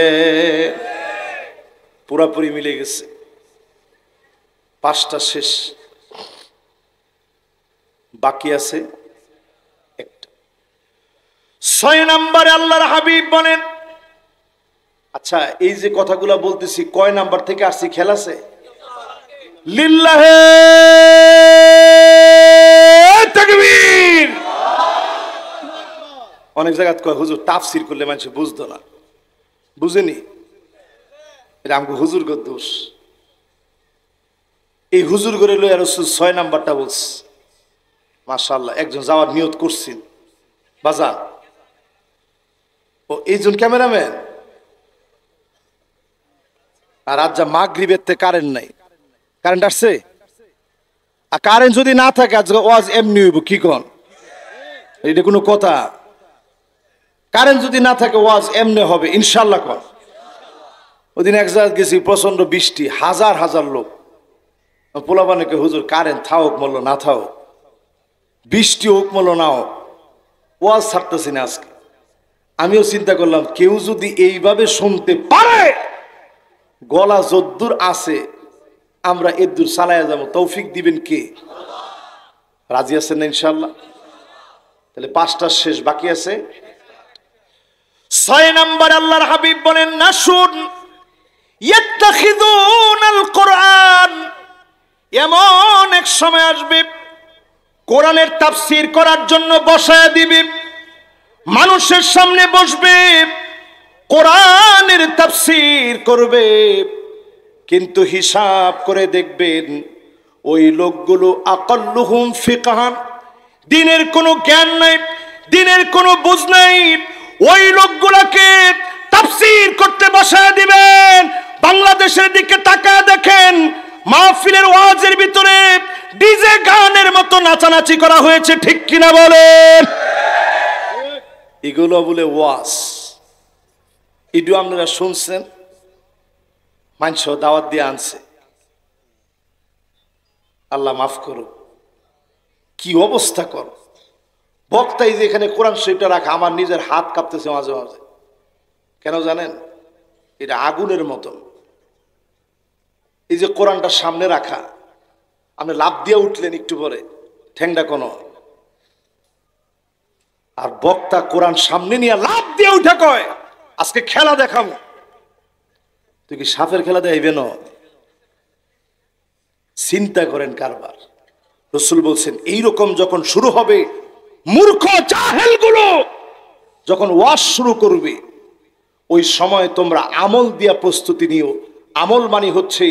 পুরাপুরি মিলে গেছে। 5টা শেষ, বাকি আছে একটা। 6 নম্বরে আল্লাহর হাবিব বলেন, আচ্ছা এই যে কথাগুলো বলতেছি কয় নাম্বার থেকে আসছি খেয়াল আছে? লিল্লাহে তাকবীর। অনেক জায়গায় কয় হুজুর তাফসির করলে মানুষ বুঝতো না, বুঝেনি, এটা আমাকে হুজুর গো দোষ। এই হুজুর করে লইয়া রাসূল 6 নাম্বারটা বলছে। মাশাআল্লাহ, একজন যাওয়ার নিয়ত করছেন বাজার, ও এইজন ক্যামেরাম্যান। আর আজ যা মাগরিবের তে কারেন্ট নাই, কারেন্ট আসছে, আর কারেন্ট যদি না থাকে আজকে ওয়াজ এমনি হইব। কি কোন? এটা কোনো কথা? কারেন্ট যদি না থাকে ওয়াজ এমনি হবে ইনশাআল্লাহ। কোন ওদিন এক জায়গায় গেছি, প্রচন্ড বৃষ্টি, হাজার হাজার লোক। পোলাপানকে হুজুর কারেন্ট থাকুক মূল্য না থাকুক, বৃষ্টি হোক মূল্য না হোক, ওয়াজ ছাড়তেছি না আজকে। আমিও চিন্তা করলাম, কেউ যদি এইভাবে শুনতে পারে, গলা যদ্দূর আছে আমরা এদ্দূর চালায়া যাবো। তৌফিক দিবেন কে? রাজি আছেন না ইনশাআল্লাহ? তাহলে 5টা শেষ, বাকি আছে 6 নম্বর। আল্লাহর হাবিব বলেন, নাশুন ইয়াত্তাখিযুনাল কুরআন, এমন এক সময় আসবে কোরআনের তাফসীর করার জন্য বসায় দিবে, মানুষের সামনে বসবে, কোরআনের তাফসীর করবে, কিন্তু হিসাব করে দেখবেন ওই লোকগুলো আকাল্লুহুম ফিকহান, দিনের কোনো জ্ঞান নাই, দিনের কোনো বুঝ নাই। ওই লোকগুলোকে তাফসীর করতে বসায় দিবেন। বাংলাদেশের দিকে তাকায় দেখেন, মাহফিলের ওয়াজের ভিতরে ডিজে গানের মতো নাচানাচি করা হয়েছে। ঠিক কিনা বলেন? এগুলো বলে ওয়াজ। এটু আপনারা শুনছেন, মানুষ দাওয়াত দিয়ে আনছে। আল্লাহ মাফ করো, কি অবস্থা কর। বক্তাই যে এখানে কোরআন শরীফটা রাখা, আমার নিজের হাত কাঁপতেছে মাঝে মাঝে। কেন জানেন? এটা আগুনের মতন। এই যে কোরআনটা সামনে রাখা, আপনি লাভ দিয়ে উঠলেন একটু পরে, ঠ্যাংটা কোন, আর বক্তা কোরআন সামনে নিয়ে লাভ দিয়ে উঠে কয় আজকে খেলা দেখাবো। তুই কি সাপের খেলা দেখাইবে না? চিন্তা করেন কারবার। রাসূল বলছেন এইরকম যখন শুরু হবে, মূর্খ জাহেল গুলো যখন ওয়াজ শুরু করবে, ওই সময় তোমরা আমল দিয়া প্রস্তুতি নিও। আমল মানে হচ্ছে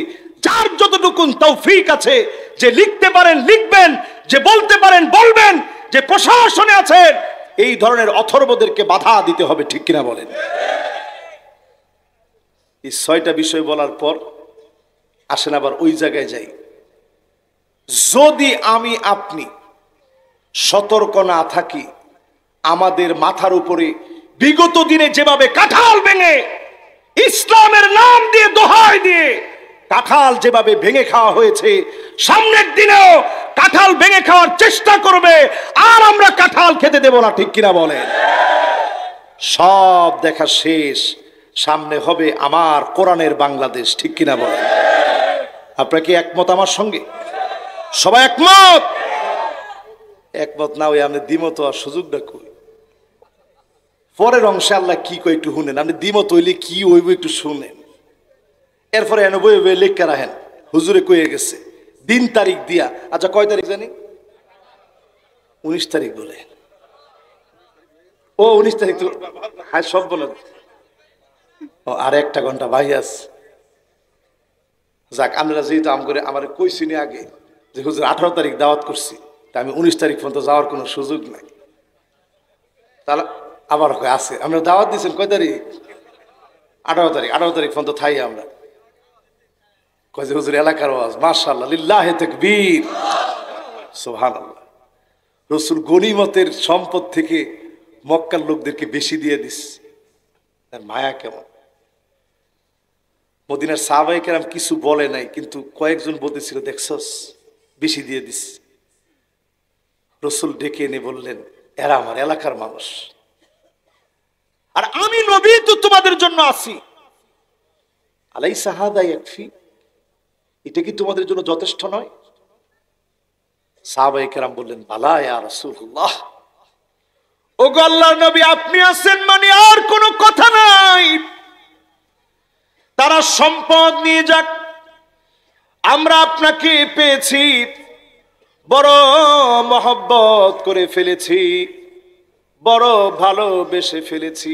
যার যতটুকুন তৌফিক আছে, যে লিখতে পারেন লিখবেন, যে বলতে পারেন বলবেন, যে প্রশাসনে আছেন এই ধরনের অথর্বদেরকে বাধা দিতে হবে। ঠিক কিনা বলেন? এই 6টা বিষয় বলার পর আসেন আবার ওই জায়গায় যাই। যদি আমি আপনি সতর্ক না থাকি, আমাদের মাথার উপরে বিগত দিনে যেভাবে কাঁঠাল ভেঙে ইসলামের নাম দিয়ে দোহাই দিয়ে কাঁঠাল যেভাবে ভেঙে খাওয়া হয়েছে, সামনের দিনেও কাঁঠাল ভেঙে খাওয়ার চেষ্টা করবে, আর আমরা কাঁঠাল খেতে দেব না। ঠিক কিনা বলেন? সব দেখা শেষ, সামনে হবে আমার কোরআনের বাংলাদেশ। ঠিক কিনা বলেন? আপনারা কি একমত আমার সঙ্গে? সবাই একমত? একমত না হয়ে আপনি দ্বিমত আর সুযোগটা কই? পরের অংশে আল্লাহ কি কই একটু শুনেন। আপনি দ্বিমত হইলে কি হইব একটু শুনেন। এরপরে এনে বই বই লেখা রাখেন, হুজুরে কয়ে গেছে দিন তারিখ দিয়া। আচ্ছা কয় তারিখ জানি? 19 তারিখ বলে। ও 19 তারিখ তো, হ্যাঁ সব বলে। ও আর 1 ঘন্টা ভাই আছে। যাক, আমরা যেহেতু আমার কইছিনি আগে যে হুজুর 18 তারিখ দাওয়াত করছি, তা আমি 19 তারিখ পর্যন্ত যাওয়ার কোনো সুযোগ নাই। তাহলে আবার আছে, আমরা দাওয়াত দিয়েছেন কয় তারিখ? 18 তারিখ। 18 তারিখ পর্যন্ত থাই আমরা। কয় যে হুজুর এলাকার ওয়াজ, মাশাআল্লাহ, লিল্লাহি তাকবীর, সুবহানাল্লাহ। রাসূল গনিমতের সম্পদ থেকে মক্কার লোকদেরকে বেশি দিয়ে দিস। মায়া কেমন! মদিনার সাহাবায়ে কেরাম কিছু বলে নাই, কিন্তু কয়েকজন বলতেছিল দেখছস বেশি দিয়ে দিস। রাসূল ডেকে এনে বললেন, এরা আমার এলাকার মানুষ, আর আমি নবী তো তোমাদের জন্য আছি। আলাইসা হাদা ইয়াকফি, এটা কি তোমাদের জন্য যথেষ্ট নয়? সাহাবায়ে কেরাম বললেন, বালা ইয়া রাসূলুল্লাহ, ওগো আল্লাহর নবী আপনি আছেন মানে আর কোনো কথা নাই। তারা সম্পদ নিয়ে যাক, আমরা আপনাকে পেয়েছি, বড় মহব্বত করে ফেলেছি, বড় ভালোবেসে ফেলেছি।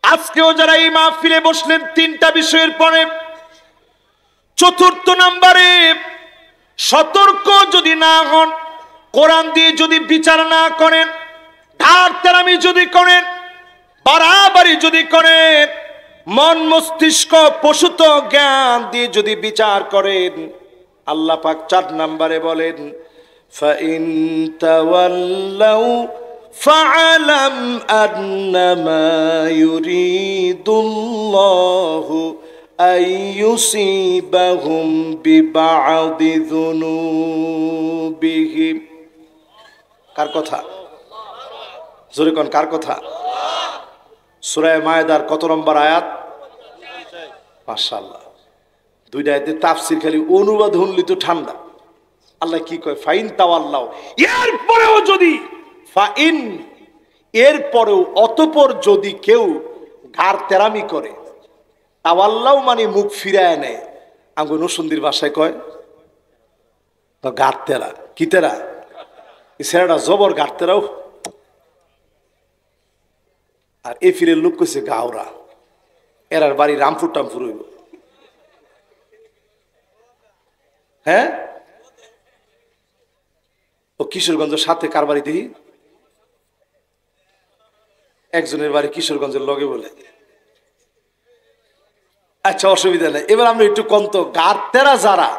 আজকেও যারা এই মাহফিলে বসলেন 3টা বিষয়ের পরে 4th নম্বরে সতর্ক যদি না হন, কোরআন দিয়ে যদি বিচার না করেন, ধারতারামি যদি করেন, বাড়াবাড়ি যদি করেন, মন মস্তিষ্ক পশুত জ্ঞান দিয়ে যদি বিচার করেন, আল্লাহ পাক 4 নম্বরে বলেন, ফাইন তাওয়াল্লাউ ফাআলাম আন্নামা ইউরিদুল্লাহু আইয়ুসিবাহুম বিবা'দি যুনুবিহিম। কার কথা? জোরে কোন, কার কথা? সূরা মায়েদার কত নম্বর আয়াত? মাশাআল্লাহ। 2টা আয়াতের তাফসীর খালি অনুবাদ শুনলি তো ঠান্ডা। আল্লাহ কি কয়? ফাইন তাওয়াল্লাউ, এরপরেও যদি, ফাইন এরপরেও, অতঃপর যদি কেউ ঘাড় তেরামি করে, তাওয়াল্লাউ মানে মুখ ফিরায় নেয়। আঙ্গু নসুন্দির ভাষায় কয় ঘাড় তেরা। কি তেরা? এই ছেলেটা জবর ঘাড় তেরাও। আর এ ফিরের লোক কইছে গাওরা, এরার বাড়ি রামপুর টামপুর হইব। হ্যাঁ, ও কিশোরগঞ্জের সাথে কার বাড়ি দেখি? একজনের বাড়ি কিশোরগঞ্জের লগে বলে। আচ্ছা অসুবিধা নেই। এবার আমরা একটু কন্ত গারতেরা যারা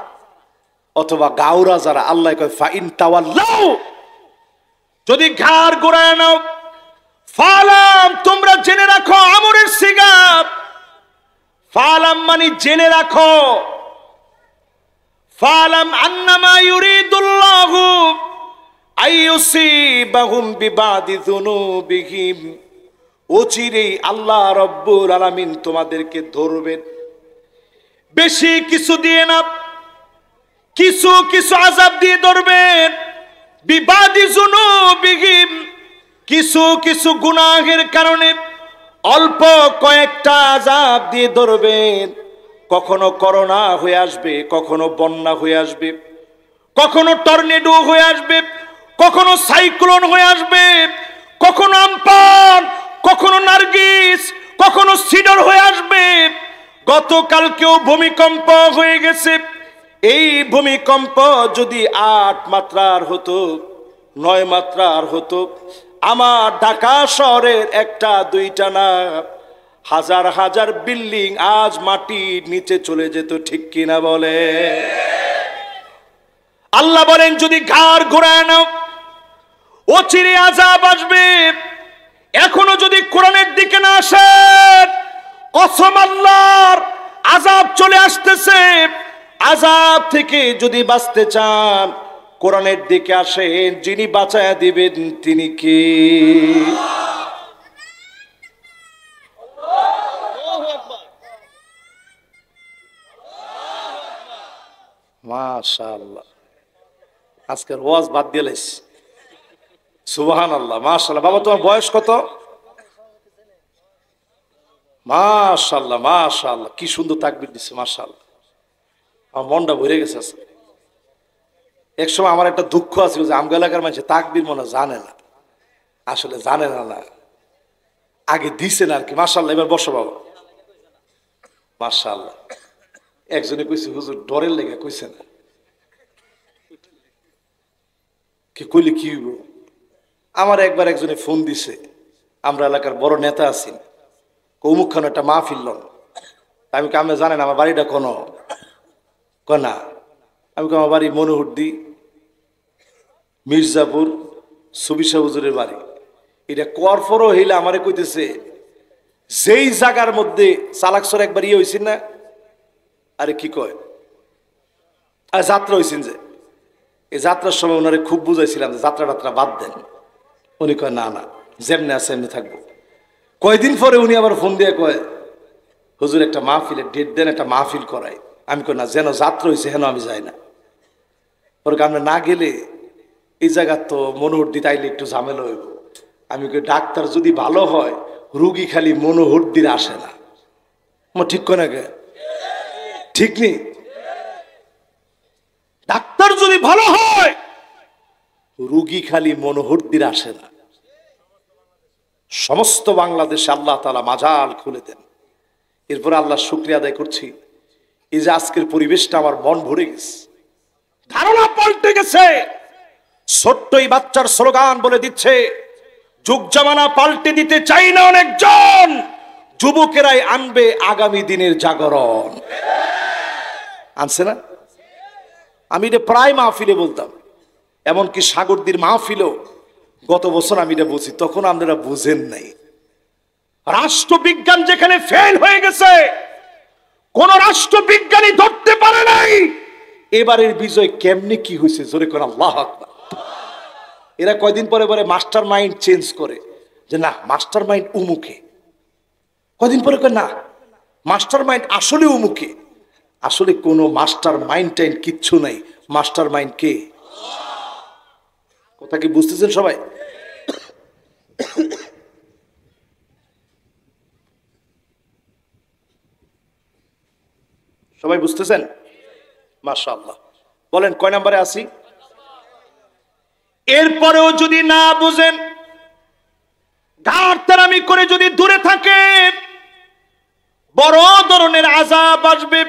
অথবা গাউরা যারা, আল্লাহ কয় ফাইন তাওয়াল্লাউ, যদি ঘাড় গোড়ায় নাও, ফালাম তোমরা জেনে রাখো, আমরের সিগা, ফালাম মানে জেনে রাখো, ফালাম আন্নামা ইউরিদুল্লাহু আইয়ুসিবাহুম বিবা'দি যুনুবিহিম, অচিরেই আল্লাহ রব্বুল আলামিন তোমাদেরকে ধরবেন। বেশি কিছু দিয়ে না, কিছু কিছু আযাব দিয়ে ধরবেন। বিবা'দি যুনুবিহিম, কিছু কিছু গুনাহের কারণে অল্প কয়েকটা আযাব দিয়ে ধরবেন। কখনো করোনা হয়ে আসবে, কখনো বন্যা হয়ে আসবে, কখনো টর্নেডো হয়ে আসবে, কখনো সাইক্লোন হয়ে আসবে, কখনো আমপান, কখনো নার্গিস, কখনো সিডর হয়ে আসবে। গতকালকেও ভূমিকম্প হয়ে গেছে। এই ভূমিকম্প যদি 8 মাত্রার হতো, 9 মাত্রার হতো, আমার ঢাকা শহরের 1টা 2টা না, হাজার হাজার বিল্ডিং আজ মাটির নিচে চলে যেত, ঠিক কিনা বলে? আল্লাহ বলেন যদি ঘাড় ঘোরায় নাও অচিরে আযাব আসবে। এখনো যদি কোরআনের দিকে না আসেন, কসম আল্লাহর আযাব চলে আসতেছে। আযাব থেকে যদি বাঁচতে চান কোরআনের দিকে আসেন, যিনি বাঁচায়া দিবেন তিনি কে? মাশাআল্লাহ, আজকের ওয়াজ বাদ দিলেস। সুবহানাল্লাহ, মাশাআল্লাহ। বাবা তোমার বয়স কত? মাশাআল্লাহ মাশাআল্লাহ, কি সুন্দর তাকবীর দিচ্ছে, মাশাআল্লাহ। আমার মনটা ভরে গেছে আজকে। এক সময় আমার একটা দুঃখ আছে যে আমগা এলাকার মানুষ তাকবীর মনে জানে না, আসলে জানে না, আগে দিছেন আর কি। মাশাআল্লাহ, এবার বসো বাবা। মাশাআল্লাহ। একজনে কইছে হুজুর ডরের লেগে কইছে না, কি কইলে কি হইব? আমার একবার একজনে ফোন দিছে, আমরা এলাকার বড় নেতা আছি, অমুক খান একটা মাহফিল লন। আমি আপনি জানেন আমার বাড়িটা কোনো কনা? আমি আমার বাড়ি মনোহরদি, মির্জাপুর, সুবিশা হুজুরের বাড়ি। এটা কর পরও হইলে আমারে কইতেছে যেই জায়গার মধ্যে চালাকসর একবার ইয়ে হয়েছেন না, আরে কি কয়, আর যাত্রা হয়েছেন যে এই যাত্রার সময় ওনারে খুব বুঝাইছিলাম যে যাত্রা টাত্রা বাদ দেন। উনি কয় না না, যেমনি আছে এমনি থাকবো। কয়দিন পরে উনি আবার ফোন দিয়ে কয় হুজুর একটা মাহফিলের ডেট দেন, একটা মাহফিল করাই। আমি কই না, যেন যাত্রা হয়েছে হেন আমি যাই না। ওর আমরা না গেলে এই জায়গার তো মনোহর দিতে আইলে একটু ঝামেলা হইব। আমি কই ডাক্তার যদি ভালো হয় রুগী খালি মনোহর দিতে আসে না। ঠিক কয় না কে? ঠিক নেই? ডাক্তার যদি ভালো হয় রুগী খালি মনোহরদির আসে না, সমস্ত বাংলাদেশে আল্লাহ তাআলা মাজাল খুলে দেন। এরপরে আল্লাহ শুকরিয়া আদায় করছি, এই যে আজকের পরিবেশটা আমার মন ভরে গেছে, ধারণা পাল্টে গেছে। ছোট্ট এই বাচ্চার স্লোগান বলে দিচ্ছে যুগ জামানা পাল্টে দিতে চাই না অনেকজন, যুবকেরাই আনবে আগামী দিনের জাগরণ। আনছে না? আমি এটা প্রায় মাহফিলে বলতাম, এমনকি সাগরদীর মাহফিলেও গত বছর আমি এটা বলছি, তখন আপনারা বুঝেন নাই। রাষ্ট্রবিজ্ঞান যেখানে ফেল হয়ে গেছে, কোন রাষ্ট্রবিজ্ঞানী ধরতে পারে নাই এবারের বিজয় কেমনে কি হয়েছে। জোরে কোন আল্লাহু আকবার। এরা কয়দিন পরে পরে মাস্টার মাইন্ড চেঞ্জ করে যে না মাস্টার মাইন্ড উমুকে, কয়দিন পরে কয় না মাস্টার মাইন্ড আসলে উমুকে। আসলে কোন মাস্টার মাইন্ড টাইন কিচ্ছু নাই, মাস্টার মাইন্ড কে? কথা কি বুঝতেছেন সবাই? সবাই বুঝতেছেন? মাশাআল্লাহ। বলেন কয় নম্বরে আছি? এরপরেও যদি না বুঝেন, ঘাড়তারামি করে যদি দূরে থাকেন, বড় ধরনের আযাব আসবে।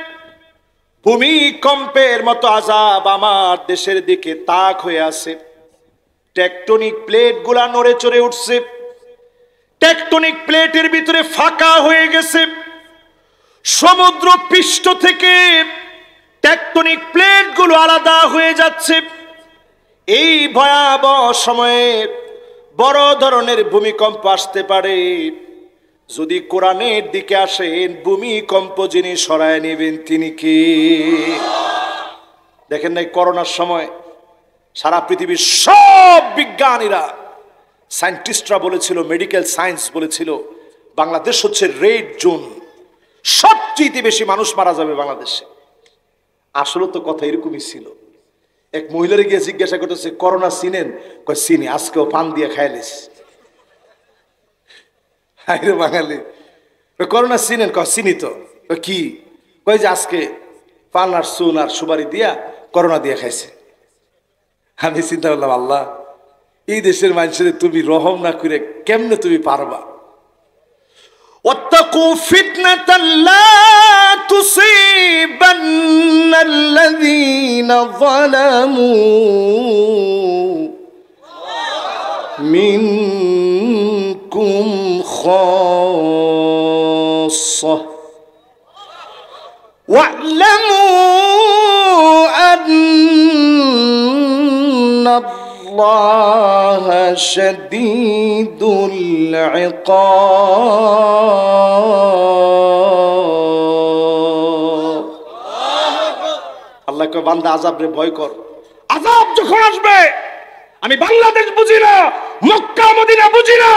ভূমিকম্পের মতো আযাব আমার দেশের দিকে তাক হয়ে আছে। টেকটনিক প্লেট গুলা নড়ে চড়ে উঠছে, টেকটনিক প্লেটের ভিতরে ফাঁকা হয়ে গেছে। সমুদ্র পৃষ্ঠ থেকে টেকটনিক প্লেট গুলো আলাদা হয়ে যাচ্ছে। এই ভয়াবহ সময়ে বড় ধরনের ভূমিকম্প আসতে পারে। যদি কোরআনের দিকে আসেন, ভূমিকম্প যিনি সরায় নেবেন তিনি কি? দেখেন নাই করোনার সময় সারা পৃথিবীর সব বিজ্ঞানীরা, সায়েন্টিস্টরা বলেছিল, মেডিকেল সায়েন্স বলেছিল বাংলাদেশ হচ্ছে রেড জোন, সবচেয়ে বেশি মানুষ মারা যাবে বাংলাদেশে। আসলে তো কথা এরকমই ছিল। এক মহিলারে গিয়ে জিজ্ঞাসা করতেছে করোনা চিনেন? কয় চিনি, আজকেও পান দিয়ে খাইলিস। হায়রে বাঙালি, করোনা চিনেন? কয় চিনি তো। কি? কয় যে আজকে পান আর চুন আর সুপারি দিয়া করোনা দিয়ে খাইছে। আমি চিন্তা করলাম আল্লাহ, এই দেশের মানুষের তুমি রহম না করে কেমনে তুমি পারবা? واتقوا فتنة لا تصيبن الذين ظلموا منكم خاصة খাসসাহ ওয়া'লামু আন্নাল্লাহা শাদীদুল ইকাব। আল্লাহ কয় বান্দা আযাবরে ভয় কর। আযাব যখন আসবে, আমি বাংলাদেশ বুঝি না, মক্কা মদিনা বুঝি না,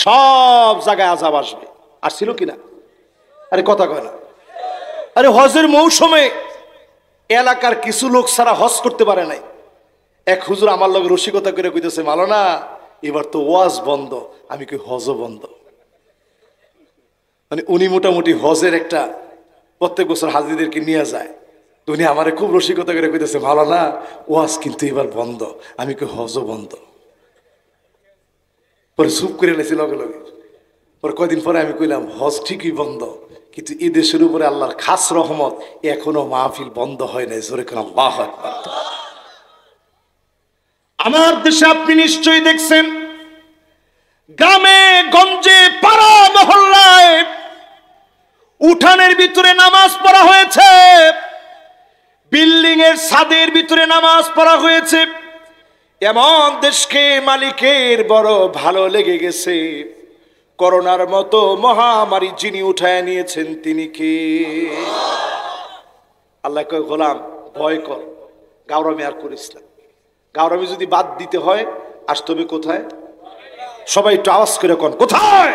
সব জায়গায় আযাব আসবে। আর ছিল কিনা? আরে কথা কয় না। আরে হজের মৌসুমে এলাকার কিছু লোক ছাড়া হজ করতে পারে নাই। এক হুজুর আমার লগে রসিকতা করে কইতেছে, মাওলানা এবার তো ওয়াজ বন্ধ। আমি কই হজও বন্ধ। মানে উনি মোটামুটি হজের একটা প্রত্যেক বছর হাজিদেরকে নিয়ে যায়। উনি আমারে খুব রসিকতা করে কইতেছে, মাওলানা ওয়াজ কিন্তু এবার বন্ধ। আমি কই হজও বন্ধ। পরে চুপ করে নিয়েছি লগে লগে। পরে কয়দিন পরে আমি কইলাম, হজ ঠিকই বন্ধ, কিন্তু এই দেশের উপরে আল্লাহর খাস রহমত, এখনো মাহফিল বন্ধ হয় নাই। জোরে কোন আল্লাহু আকবার। আমার দেশে আপনি নিশ্চয়ই দেখছেন, গ্রামে গঞ্জে পাড়া মহল্লায় উঠানের ভিতরে নামাজ পড়া হয়েছে, বিল্ডিং এর ছাদের ভিতরে নামাজ পড়া হয়েছে। এমন দেশকে মালিকের বড় ভালো লেগে গেছে। করোনার মতো মহামারী যিনি উঠায় নিয়েছেন তিনি কে? আল্লাহ কয় গোলাম ভয় কর, গাওরামি আর করিস না। গাওরামি যদি বাদ দিতে হয় আসতে হবে কোথায়? সবাই একটু আওয়াজ করে কোন কোথায়?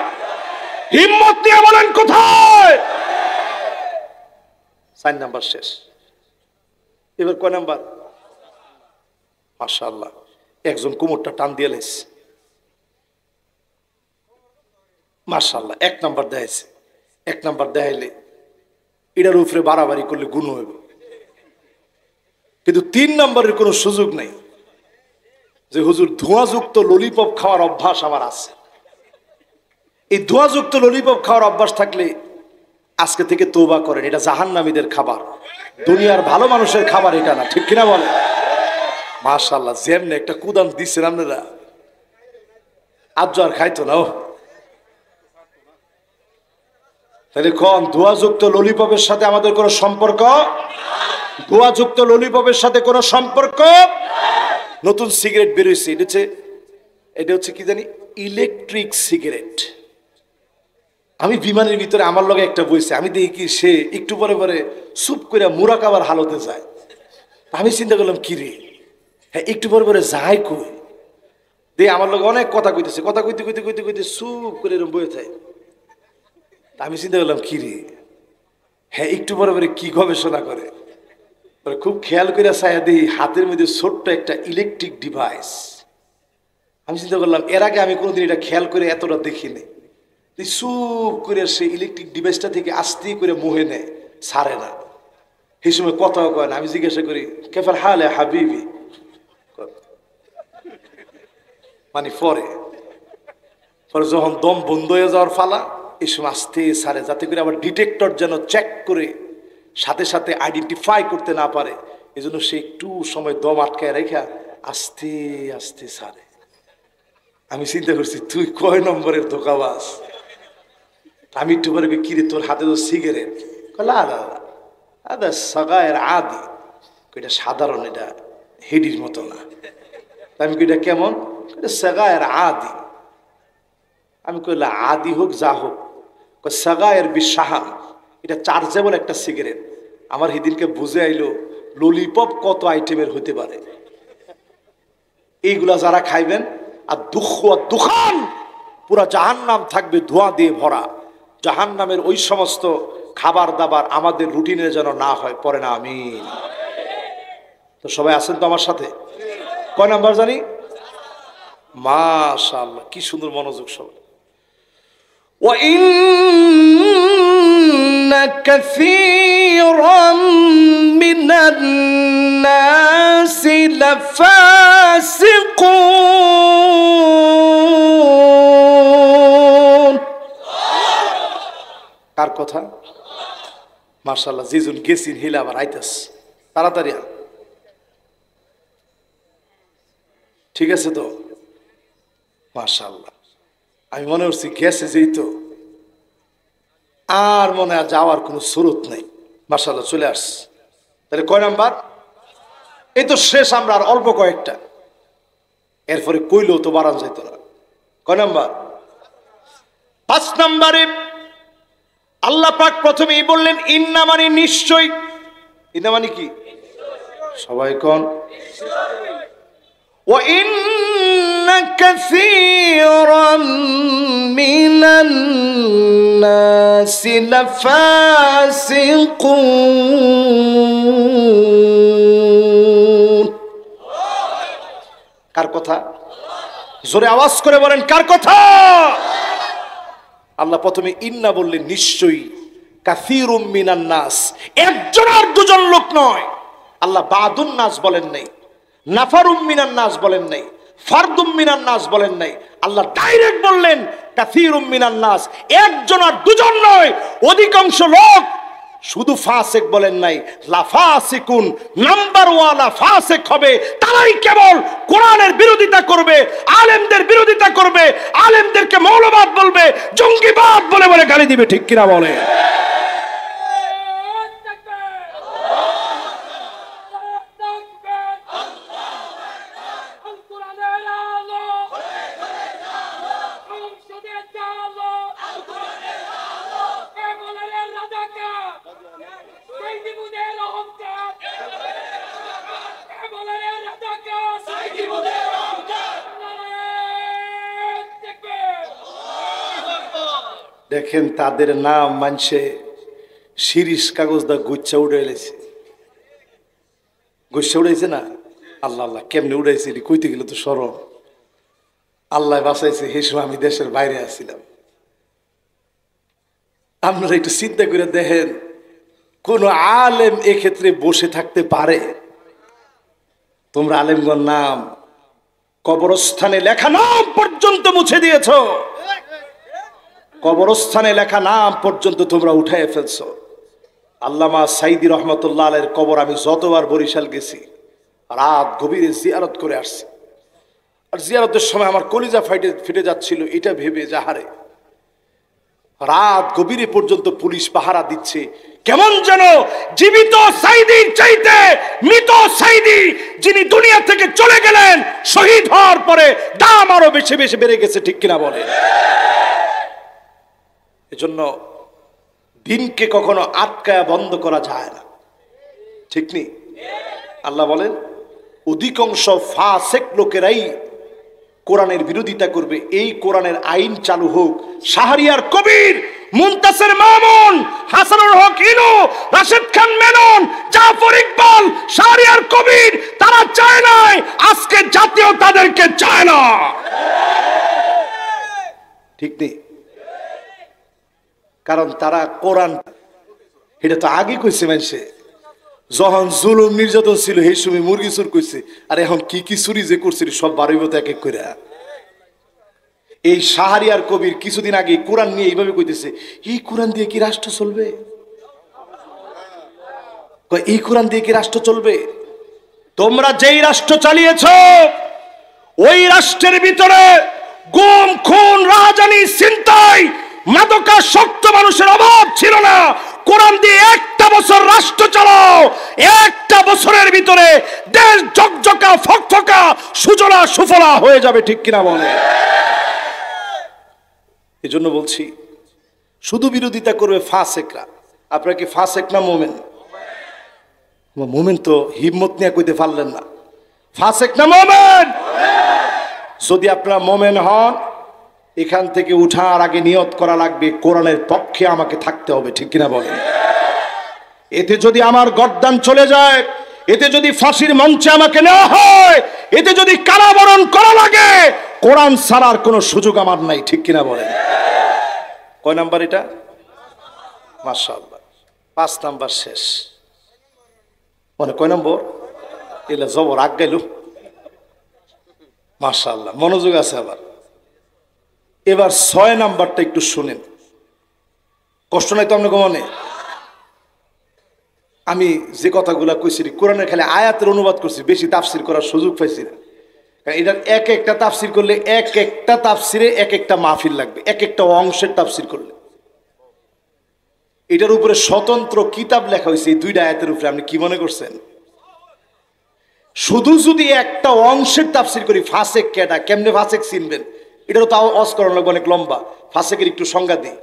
হিম্মত নিয়ে বলেন কোথায়? 4 নাম্বার শেষ। এবার কয় নাম্বার? মাশাআল্লাহ, একজন কোমরটা টান দিয়ে লাইছে। মাশাআল্লাহ, 1 নাম্বার দেখাইছে। 1 নাম্বার দেখাইলে এটার উপরে বাড়াবাড়ি করলে গুণ হইব, কিন্তু 3 নাম্বারের কোনো সুযোগ নাই। যে হুজুর ধোঁয়াযুক্ত ললিপপ খাওয়ার অভ্যাস আমার আছে। এই ধোঁয়াযুক্ত ললিপপ খাওয়ার অভ্যাস থাকলে আজকে থেকে তওবা করেন, এটা জাহান্নামীদের খাবার, দুনিয়ার ভালো মানুষের খাবার এটা না। ঠিক কিনা বলে? মাশাআল্লাহ, যেমনি একটা কুদান দিচ্ছেন আপনারা, আজ আর খাইতো না। তাহলে কোন ধোঁয়াযুক্ত ললিপপের সাথে আমাদের কোনো সম্পর্ক? ধোঁয়াযুক্ত ললিপপের সাথে কোনো সম্পর্ক? নতুন সিগারেট বেরোইছে, এটা হচ্ছে কি জানি, ইলেকট্রিক সিগারেট। আমি বিমানের ভিতরে আমার লগে একটা বইছে, আমি দেখি কি সে একটু পরে পরে চুপ করে মুরাকাবার হালতে যায়। আমি চিন্তা করলাম কি রে, হ্যাঁ একটু পরে পরে যায় কই, দিয়ে আমার লগে অনেক কথা কইতেছে, কথা কইতে কইতে কইতে কইতে চুপ করে এরকম বয়ে থাকে। আমি চিন্তা করলাম কি রে, হ্যাঁ একটু পরে পরে কি গবেষণা করে। খুব খেয়াল করে চাইয়া দিই হাতের মধ্যে ছোট্ট একটা ইলেকট্রিক ডিভাইস। আমি চিন্তা করলাম এর আগে আমি কোনোদিন এটা খেয়াল করে এতটা দেখিনি। চুপ করে সে ইলেকট্রিক ডিভাইসটা থেকে আস্তে করে মুহে নেয়, ছাড়ে না। সেই সময় কথাও কয় না। আমি জিজ্ঞাসা করি কেফাল হাল হাবিবি, মানে পরে যখন দম বন্ধ হয়ে যাওয়ার ফালা, এই সময় আস্তে ছাড়ে, যাতে করে আবার ডিটেক্টর যেন চেক করে সাথে সাথে আইডেন্টিফাই করতে না পারে। এই জন্য সে একটু সময় দম আটকায় রেখা আস্তে আস্তে ছাড়ে। আমি চিন্তা করছি তুই কয় নম্বরের ধোকাবাজ। আমি একটু পরে কিরে তোর হাতে তো সিগারেট, সাগায়ের আদি, এটা সাধারণ, এটা হেডির মতো না। আমি এটা কেমন? সাগায়ের আদি। আমি কইলা আদি হোক যা হোক, সাগায়ের বিশাহান, এটা চার্জেবল একটা সিগারেট। আমার সেদিনকে বুঝে আইলো ললিপপ কত আইটেমের হতে পারে। এইগুলা যারা খাইবেন, আর দুখান পুরা জাহান্নাম থাকবে ধোঁয়া দিয়ে ভরা। জাহান্নামের ওই সমস্ত খাবার দাবার আমাদের রুটিনে যেন না হয়, পরে না আমিন। তো সবাই আছেন তো আমার সাথে? কয় নাম্বার জানি? মাশাআল্লাহ, কি সুন্দর মনোযোগ সবাই। وَإِنَّ كَثِيرًا مِنَ النَّاسِ لَفَاسِقُونَ। কার কথা? মাশাআল্লাহ, যেজন গেছেন হিলা আবার আইতাস, তাড়াতাড়ি ঠিক আছে তো? মাশাআল্লাহ, আমি মনে করছি গেছে যেই তো আর মনে হয় যাওয়ার কোনো সুরত নেই। মাশাআল্লাহ চলে আসছে। তাহলে কয় নাম্বার? এই তো শেষ, আমরা আর অল্প কয়েকটা, এরপরে কইলেও তো বাড়ান যাইত না। কয় নাম্বার? 5 নাম্বারে আল্লাহ পাক প্রথমেই বললেন ইন্না মানে নিশ্চয়। ইন্না মানে কি? সবাই কোন? ওয়া ইন্না কাসীরাম মিনান নাসি লাফাসিকুন। কার কথা? জোরে আওয়াজ করে বলেন, কার কথা? আল্লাহ প্রথমে ইন্না বললেন নিশ্চয়ই, কাসীরুম মিনান নাস, একজন আর দুজন লোক নয়। আল্লাহ বাদুন নাস বলেন নাই, নাফারুম মিনান নাস বলেন নাই, ফারদুম মিনান নাস বলেন নাই। আল্লাহ ডাইরেক্ট বললেন কাসীরুম মিনান নাস, একজন আর দুজন নয়, অধিকাংশ লোক। শুধু ফাসেক বলেন নাই, লাফাসিকুন, নাম্বার ওয়ালা ফাসেক হবে। তারাই কেবল কোরআনের বিরোধিতা করবে, আলেমদের বিরোধিতা করবে, আলেমদেরকে মৌলবাদ বলবে, জঙ্গিবাদ বলে বলে গালি দিবে। ঠিক কিনা বলে? দেখেন তাদের নাম মানছে শিরিষ কাগজ দা গুচ্ছা উড়ে এলেছে। গুচ্ছা উড়াইছে না? আল্লাহ আল্লাহ, কেমনে উড়াইছে কইতে গেলে তো সরম। আল্লাহ বাঁচাইছে, সেই সময় আমি দেশের বাইরে আসছিলাম। আপনারা একটু চিন্তা করে দেখেন, কোন আলেম এক্ষেত্রে বসে থাকতে পারে? তোমরা আলেমগণ নাম কবরস্থানে লেখা নাম পর্যন্ত মুছে দিয়েছ, কবরস্থানে লেখা নাম পর্যন্ত তোমরা উঠায় ফেলছ। আল্লামা সাইদি রহমতুল্লাহ আলাইহির কবর আমি যতবার বরিশাল গেছি, রাত গভীরে জিয়ারত করে আসছি। আর জিয়ারতের সময় আমার কলিজা ফেটে যাচ্ছিল এটা ভেবে, যাহারে রাত গভীরে পর্যন্ত পুলিশ পাহারা দিচ্ছে। কেমন যেন জীবিত সাইদির চাইতে মৃত সাইদি, যিনি দুনিয়া থেকে চলে গেলেন, শহীদ হওয়ার পরে দাম আরো বেশি বেশি বেড়ে গেছে। ঠিক কিনা বলে? এজন্য দিনকে কখনো আটকায়া বন্ধ করা যায় না। ঠিক নেই? আল্লাহ বলেন অধিকাংশ ফাসেক লোকেরাই কোরআনের বিরোধিতা করবে। এই কোরআনের আইন চালু হোক। শাহরিয়ার কবির, মুনতাসির মামুন, হাসানুল হক ইনু, রাশেদ খান মেনন, জাফর ইকবাল, শাহরিয়ার কবির, তারা চায় নাই, আজকে জাতীয় তাদেরকে চায় না। ঠিক নেই? কারণ তারা কোরআন, এটা তো আগে কইছে মানুষে, যখন জুলুম নির্যাতন ছিল সেই সময় মুরগি চুর করছে, আর এখন কি কি চুরি যে করছে সব বাড়িব তো এক এক করে। এই শাহরিয়ার কবির কিছুদিন আগে কোরআন নিয়ে এইভাবে কইতেছে, এই কোরআন দিয়ে কি রাষ্ট্র চলবে? এই কোরআন দিয়ে কি রাষ্ট্র চলবে? তোমরা যেই রাষ্ট্র চালিয়েছ, ওই রাষ্ট্রের ভিতরে গুম, খুন, রাহাজানি, ছিনতাই, মাদকাসক্ত মানুষের অভাব ছিল না। কোরআন দিয়ে একটা বছর রাষ্ট্র চালাও, একটা বছরের ভিতরে দেশ ঝকঝকা ফকফকা সুজলা সুফলা হয়ে যাবে। ঠিক কিনা বলে? এই জন্য বলছি, শুধু বিরোধিতা করবে ফাসেকরা। আপনারা কি ফাসেক না মোমেন? মোমেন তো হিম্মত নিয়ে কইতে পারলেন না। ফাসেক না মোমেন? যদি আপনারা মোমেন হন, এখান থেকে উঠার আগে নিয়ত করা লাগবে কোরআনের পক্ষে আমাকে থাকতে হবে। ঠিক কিনা বলেন? এতে যদি আমার গর্দান চলে যায়, এতে যদি ফাঁসির মঞ্চে আমাকে নেওয়া হয়, এতে যদি কারাবরণ করা লাগে, কোরআন ছাড়ার কোনো সুযোগ আমার নাই। ঠিক কিনা বলেন? কয় নাম্বার এটা? মাশাআল্লাহ, 5 নাম্বার শেষ। মানে কয় নম্বর? এলা জবর আগ গেল। মাশাআল্লাহ, মনোযোগ আছে। আবার এবার 6 নাম্বারটা একটু শুনেন, কষ্ট নাই তো আপনাকে মনে? আমি যে কথাগুলা কইছি কোরআনের খালি আয়াতের অনুবাদ করছি, বেশি তাফসির করার সুযোগ পাইছি না। কারণ এটার এক একটা তাফসির করলে এক একটা তাফসিরে এক একটা মাহফিল লাগবে, এক একটা অংশের তাফসির করলে। এটার উপরে স্বতন্ত্র কিতাব লেখা হয়েছে এই দুইটা আয়াতের উপরে। আপনি কি মনে করছেন? শুধু যদি একটা অংশের তাফসির করি, ফাসেক কেডা, কেমনে ফাসেক চিনবেন, এটারও তাও অস্করণ লাগবে অনেক লম্বা। ফাসেকের একটু সংজ্ঞা দিই,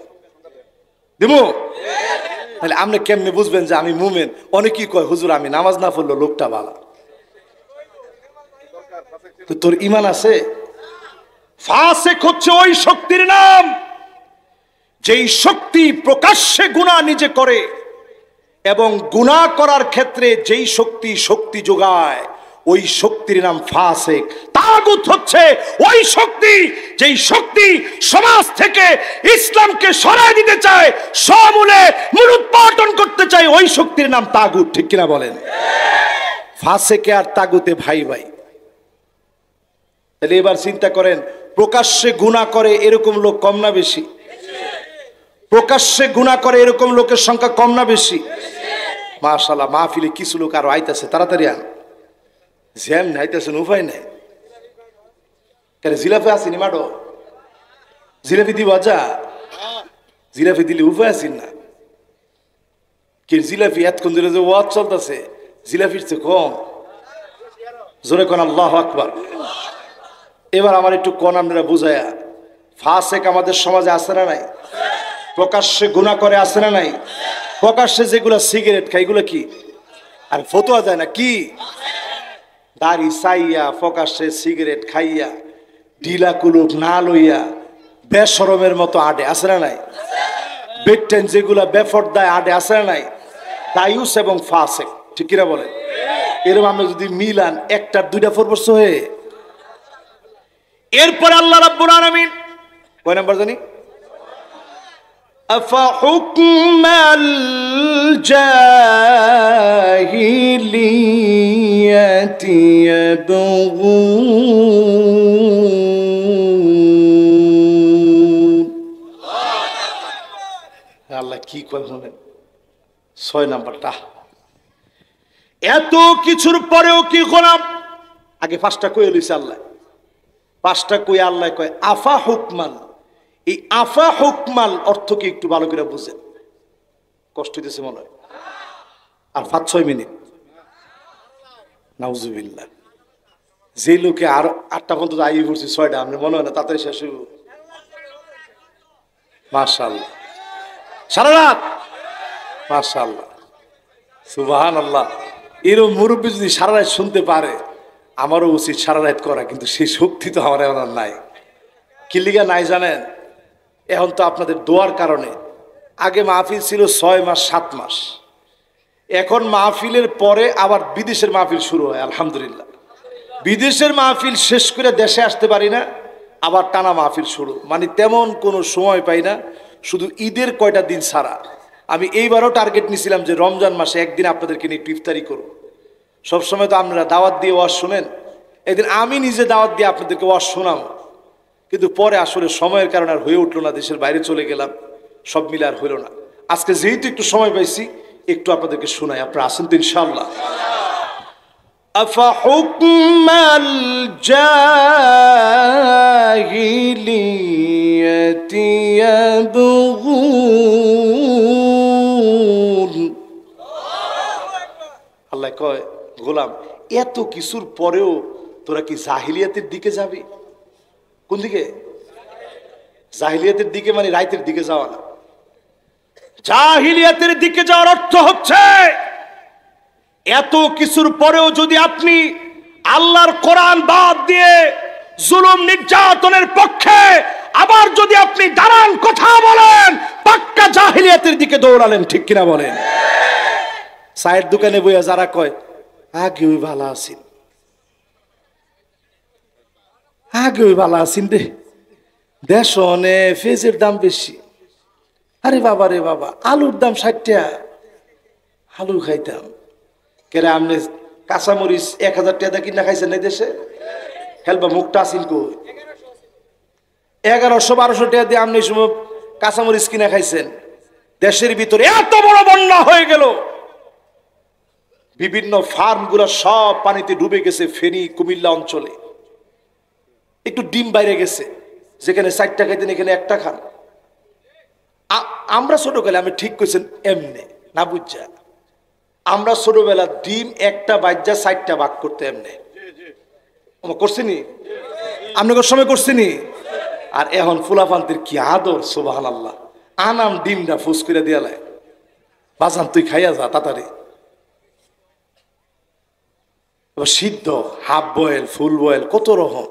দেবো? তাহলে আপনি কেমনে বুঝবেন যে আমি মুমিন? অনেকেই কয় হুজুর আমি নামাজ না পড়লো লোকটা ভালো, তো তোর ঈমান আছে? ফাসেক হচ্ছে ওই শক্তির নাম যেই শক্তি প্রকাশ্যে গুনাহ নিজে করে, এবং গুনাহ করার ক্ষেত্রে যেই শক্তি যোগায়, ওই শক্তির নাম ফাসেক। তাগুত হচ্ছে ওই শক্তি যেই শক্তি সমাজ থেকে ইসলামকে সরায় দিতে চায়, সমূলে মূলোৎপাটন করতে চায়, ওই শক্তির নাম তাগুত। ঠিক কিনা বলেন? ফাসেকে আর তাগুতে ভাই ভাই। তাহলে এবার চিন্তা করেন, প্রকাশ্যে গুনাহ করে এরকম লোক কম না বেশি? প্রকাশ্যে গুনাহ করে এরকম লোকের সংখ্যা কম না বেশি? মাশাআল্লাহ, মাহফিলে কিছু লোক আরো আইতাছে, তাড়াতাড়ি আন। জ্যাম নাইতেছেন, উপায় নাই। কেন জিলাপি আসেনি মাডো? জিলাপি দিব? যা জিলাপি দিলে উপায় আসেন না। কি জিলাপি এতক্ষণ ধরে যে ওয়াজ চলতেছে, জিলাপির চেয়ে কম। জোরে কোন আল্লাহু আকবার। এবার আমার একটু কোন আপনারা বুঝায়া, ফাসেক আমাদের সমাজে আছে না নাই? প্রকাশ্যে গুনাহ করে আছে না নাই? প্রকাশ্যে যেগুলো সিগারেট খায় এগুলো কি? আর ফতোয়া দেয় না কি? দাড়ি চাইয়া প্রকাশ্যে সিগারেট খাইয়া ঢিলা কুলুপ না লইয়া বেশরমের মতো আডে, আছে না নাই? বেটেন যেগুলা বেফরদায় আডে, আছে না নাই? দায়ুস এবং ফাসেক, ঠিক কিনা বলেন? এরকম আমরা যদি মিলান, একটার দুইটা ফরবর্ষ হয়ে। এরপরে আল্লাহ রাব্বুল আলামিন কয় নাম্বার জানি? أفحكم الجاهلية يبغون। আল্লাহ কি কয় শুনেন, 6 নাম্বারটা। এত কিছুর পরেও কি গোলাম? আগে 5টা কই লইছে আল্লাহ, 5টা কই আল্লাহ কয় আফা হুকমান। এই আফা হুকমাল অর্থ কি একটু ভালো করে বুঝেন? কষ্ট দিতেছে মনে হয়। আর 5-6 মিনিট, নাউজুবিল্লাহ। যে লোকে আর 8টা পর্যন্ত আই পড়ছি, 6টা আপনি মনে হয় না তাড়াতাড়ি শেষ হইব? মাশাআল্লাহ, সারা রাত, মাশাআল্লাহ, সুবহানাল্লাহ। এরকম মুরব্বী যদি সারা রাত শুনতে পারে, আমারও উচিত সারা রাত করা, কিন্তু সেই শক্তি তো আমার এখন নাই। কি লিগা নাই জানেন? এখন তো আপনাদের দোয়ার কারণে। আগে মাহফিল ছিল 6 মাস 7 মাস, এখন মাহফিলের পরে আবার বিদেশের মাহফিল শুরু হয়। আলহামদুলিল্লাহ, বিদেশের মাহফিল শেষ করে দেশে আসতে পারি না, আবার টানা মাহফিল শুরু। মানে তেমন কোনো সময় পাই না, শুধু ঈদের কয়টা দিন ছাড়া। আমি এইবারও টার্গেট নিয়েছিলাম যে রমজান মাসে একদিন আপনাদেরকে নিয়ে ইফতারি করব। সবসময় তো আপনারা দাওয়াত দিয়ে ওয়াজ শোনেন, একদিন আমি নিজে দাওয়াত দিয়ে আপনাদেরকে ওয়াজ শোনাম। কিন্তু পরে আসলে সময়ের কারণে আর হয়ে উঠলো না, দেশের বাইরে চলে গেলাম, সব মিলে আর হইল না। আজকে যেহেতু একটু সময় পাইছি, একটু আপনাদেরকে শোনাই। আপনারা আসেন তো ইনশাআল্লাহ। আফাহুকমাল জাহিলিয়াতি ইয়াবগুন। আল্লাহ কয়, গোলাম এত কিছুর পরেও তোরা কি জাহিলিয়াতের দিকে যাবি? কোন দিকে? জাহিলিয়াতের দিকে, মানে রাইতের দিকে যাওয়া না। জাহিলিয়াতের দিকে যাওয়ার অর্থ হচ্ছে এত কিছুর পরেও যদি আপনি আল্লাহর কোরআন বাদ দিয়ে জুলুম নির্যাতনের পক্ষে আবার যদি আপনি দাঁড়ান কথা বলেন, পাক্কা জাহিলিয়াতের দিকে দৌড়ালেন। ঠিক কিনা বলেন? চায়ের দোকানে বইয়া যারা কয় আগে ওই ভালো আছেন, আগে ওই ভালো আছেন রে, দেশ অনেক পেঁয়াজের দাম বেশি। আরে বাবা রে বাবা, আলুর দাম 60 টাকা, আলু খাইতাম। কেরে আপনি কাঁচামরিচ 1000 টাকা কিনা খাইছেন না দেশে? হেলবা মুখটা আসিল কই? 1100-1200 টাকা দিয়ে আপনি সময় কাঁচামরিচ কিনা খাইছেন। দেশের ভিতরে এত বড় বন্যা হয়ে গেল, বিভিন্ন ফার্মগুলো সব পানিতে ডুবে গেছে। ফেনী কুমিল্লা অঞ্চলে একটু ডিম বাইরে গেছে, যেখানে 4টা খাইতেন এখানে 1টা খান। আমরা ছোটকালে আমি ঠিক কইছেন এমনি না বুঝছা আমরা ছোটবেলা ডিম একটা বাজ্যা 4টা ভাগ করতে এমনি করছিনি আপনাদের সময় করছিনি আর এখন ফুলাফান্তির কি আদর সুবহানাল্লাহ আনাম ডিমটা ফুস করে দিয়ালে বাজান তুই খাইয়া যা তাড়াতাড়ি সিদ্ধ হাফ বয়েল ফুল বয়েল কত রকম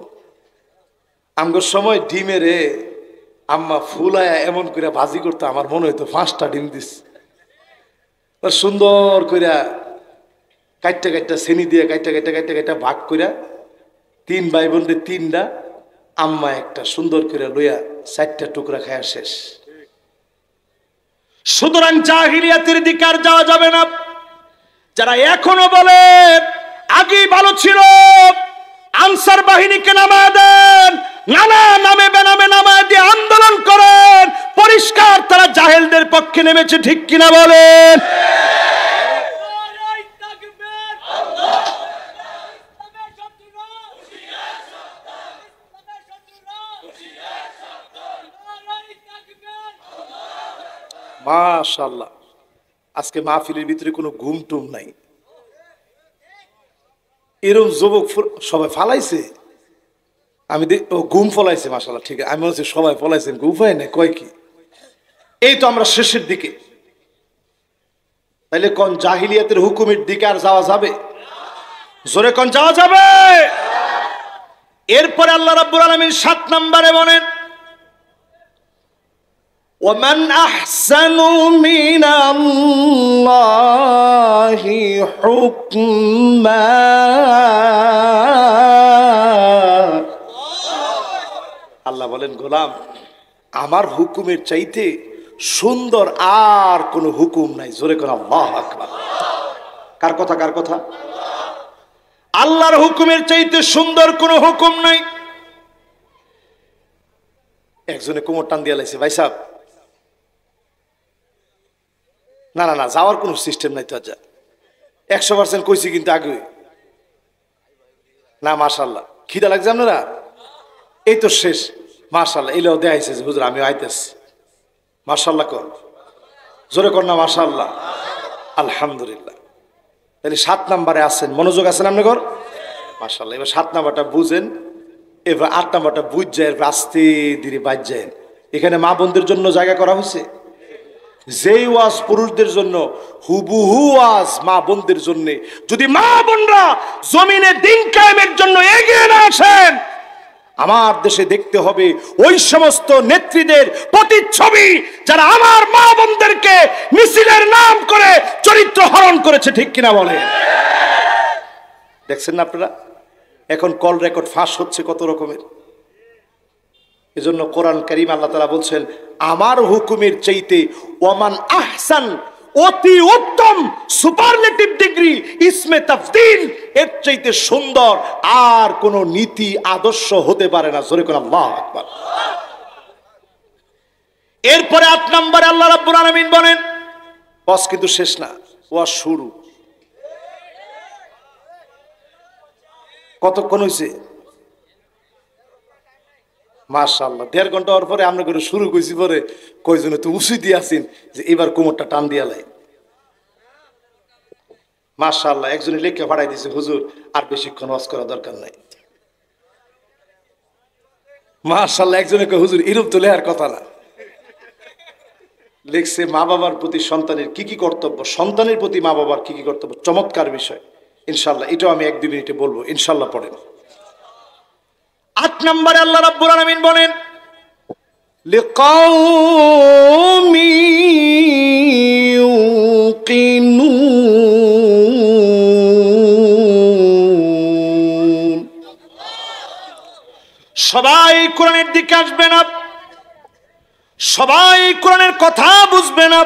আমগোর সময় ডিমের আম্মা ফুলায়া এমন করে ভাজি করতে আমার মনে হইতো 5টা ডিম দিস সুন্দর করে কাইটটা কাইটটা চেনি দিয়ে কাইটটা ভাগ করে 3 ভাই বোনদের 3টা আম্মা একটা সুন্দর করে লইয়া 4টা টুকরা খায়া শেষ সুতরাং জাহিলিয়াতের দিকে আর যাওয়া যাবে না যারা এখনো বলে আগেই ভালো ছিল আনসার বাহিনীকে নামা দেন নানা নামে বেনামে নামা দিয়ে আন্দোলন করেন পরিষ্কার তারা জাহেলদের পক্ষে নেমেছে ঠিক কিনা বলেন মাশাআল্লাহ আজকে মাহফিলের ভিতরে কোনো ঘুম টুম নাই এরকম যুবক সবাই ফালাইছে আমি ঘুম ফলাইছে মাশাআল্লাহ ঠিক আছে আমি বলছি সবাই ফলাইছেন ঘুম হয় না কয় কি এই তো আমরা শেষের দিকে তাইলে কোন জাহিলিয়াতের হুকুমের দিকে আর যাওয়া যাবে জোরে কোন যাওয়া যাবে এরপরে আল্লাহ রাব্বুল আলামিন 7 নম্বরে বলেন ومن أحسن من الله حكما আল্লাহ বলেন গোলাম আমার হুকুমের চাইতে সুন্দর আর কোনো হুকুম নাই জোরে কোন আল্লাহু আকবার কার কথা আল্লাহর হুকুমের চাইতে সুন্দর কোনো হুকুম নাই একজনে কোমর টান দিয়ে লাইছে ভাই সাহেব না না না যাওয়ার কোনো সিস্টেম নাই তো আচ্ছা 100% কইছি কিন্তু আগে না মাশাআল্লাহ খিদা লাগছে আপনারা এই তো শেষ মাশাআল্লাহ এলেও দেখাইছে যে হুজুর আমি আইতেছি মাশাআল্লাহ কর জোরে কর না মাশাআল্লাহ আলহামদুলিল্লাহ তাহলে 7 নম্বরে আছেন মনোযোগ আছেন আপনি কর মাশাআল্লাহ এবার 7 নম্বরটা বুঝেন এবার 8 নম্বরটা বুঝ যায় আস্তে ধীরে বাজ যায় এখানে মা বোনদের জন্য জায়গা করা হয়েছে যেই ওয়াজ পুরুষদের জন্য হুবহু ওয়াজ মা বোনদের জন্য যদি মা বোনরা জমিনে দিন কায়েমের জন্য এগিয়ে না আসেন আমার দেশে দেখতে হবে ওই সমস্ত নেত্রীদের প্রতিচ্ছবি যারা আমার মা বোনদেরকে মিছিলের নাম করে চরিত্র হরণ করেছে ঠিক কিনা বলে দেখছেন না আপনারা এখন কল রেকর্ড ফাঁস হচ্ছে কত রকমের এজন্য কোরআন কারীম আল্লাহ তাআলা বলছেন আমার হুকুমের চাইতে ওমান আহসান অতি উত্তম সুপারলেটিভ ডিগ্রি ইসমে তাফদীল এর চাইতে সুন্দর আর কোন নীতি আদর্শ হতে পারে না জোরে কোন আল্লাহু আকবার এরপরে 8 নম্বরে আল্লাহ রাব্বুল আলামিন বলেন ওয়াজ কিন্তু শেষ না ওয়াজ শুরু কতক্ষণ হইছে মাশাআল্লাহ 1.5 ঘন্টা পরে আমরা করে শুরু কইছি পরে কয়জনে তো উসি দিয়ে আছেন যে এবার কোমরটা টান দিয়া লাই মাশাআল্লাহ একজনে লেখা পাঠাই দিয়েছে হুজুর আর বেশিক্ষণ ওয়াজ করা দরকার নাই মাশাআল্লাহ একজনে কয় হুজুর এরূপ তো লেখার কথা না লিখছে মা বাবার প্রতি সন্তানের কি কি কর্তব্য সন্তানের প্রতি মা বাবার কি কি কর্তব্য চমৎকার বিষয় ইনশাআল্লাহ এটাও আমি 1-2 মিনিটে বলবো ইনশাআল্লাহ পড়েন 8 নম্বরে আল্লাহ রাব্বুল আলামিন বলেন লিকাউমি ইউকিনুন সবাই কোরআনের দিকে আসবে না সবাই কোরআনের কথা বুঝবে না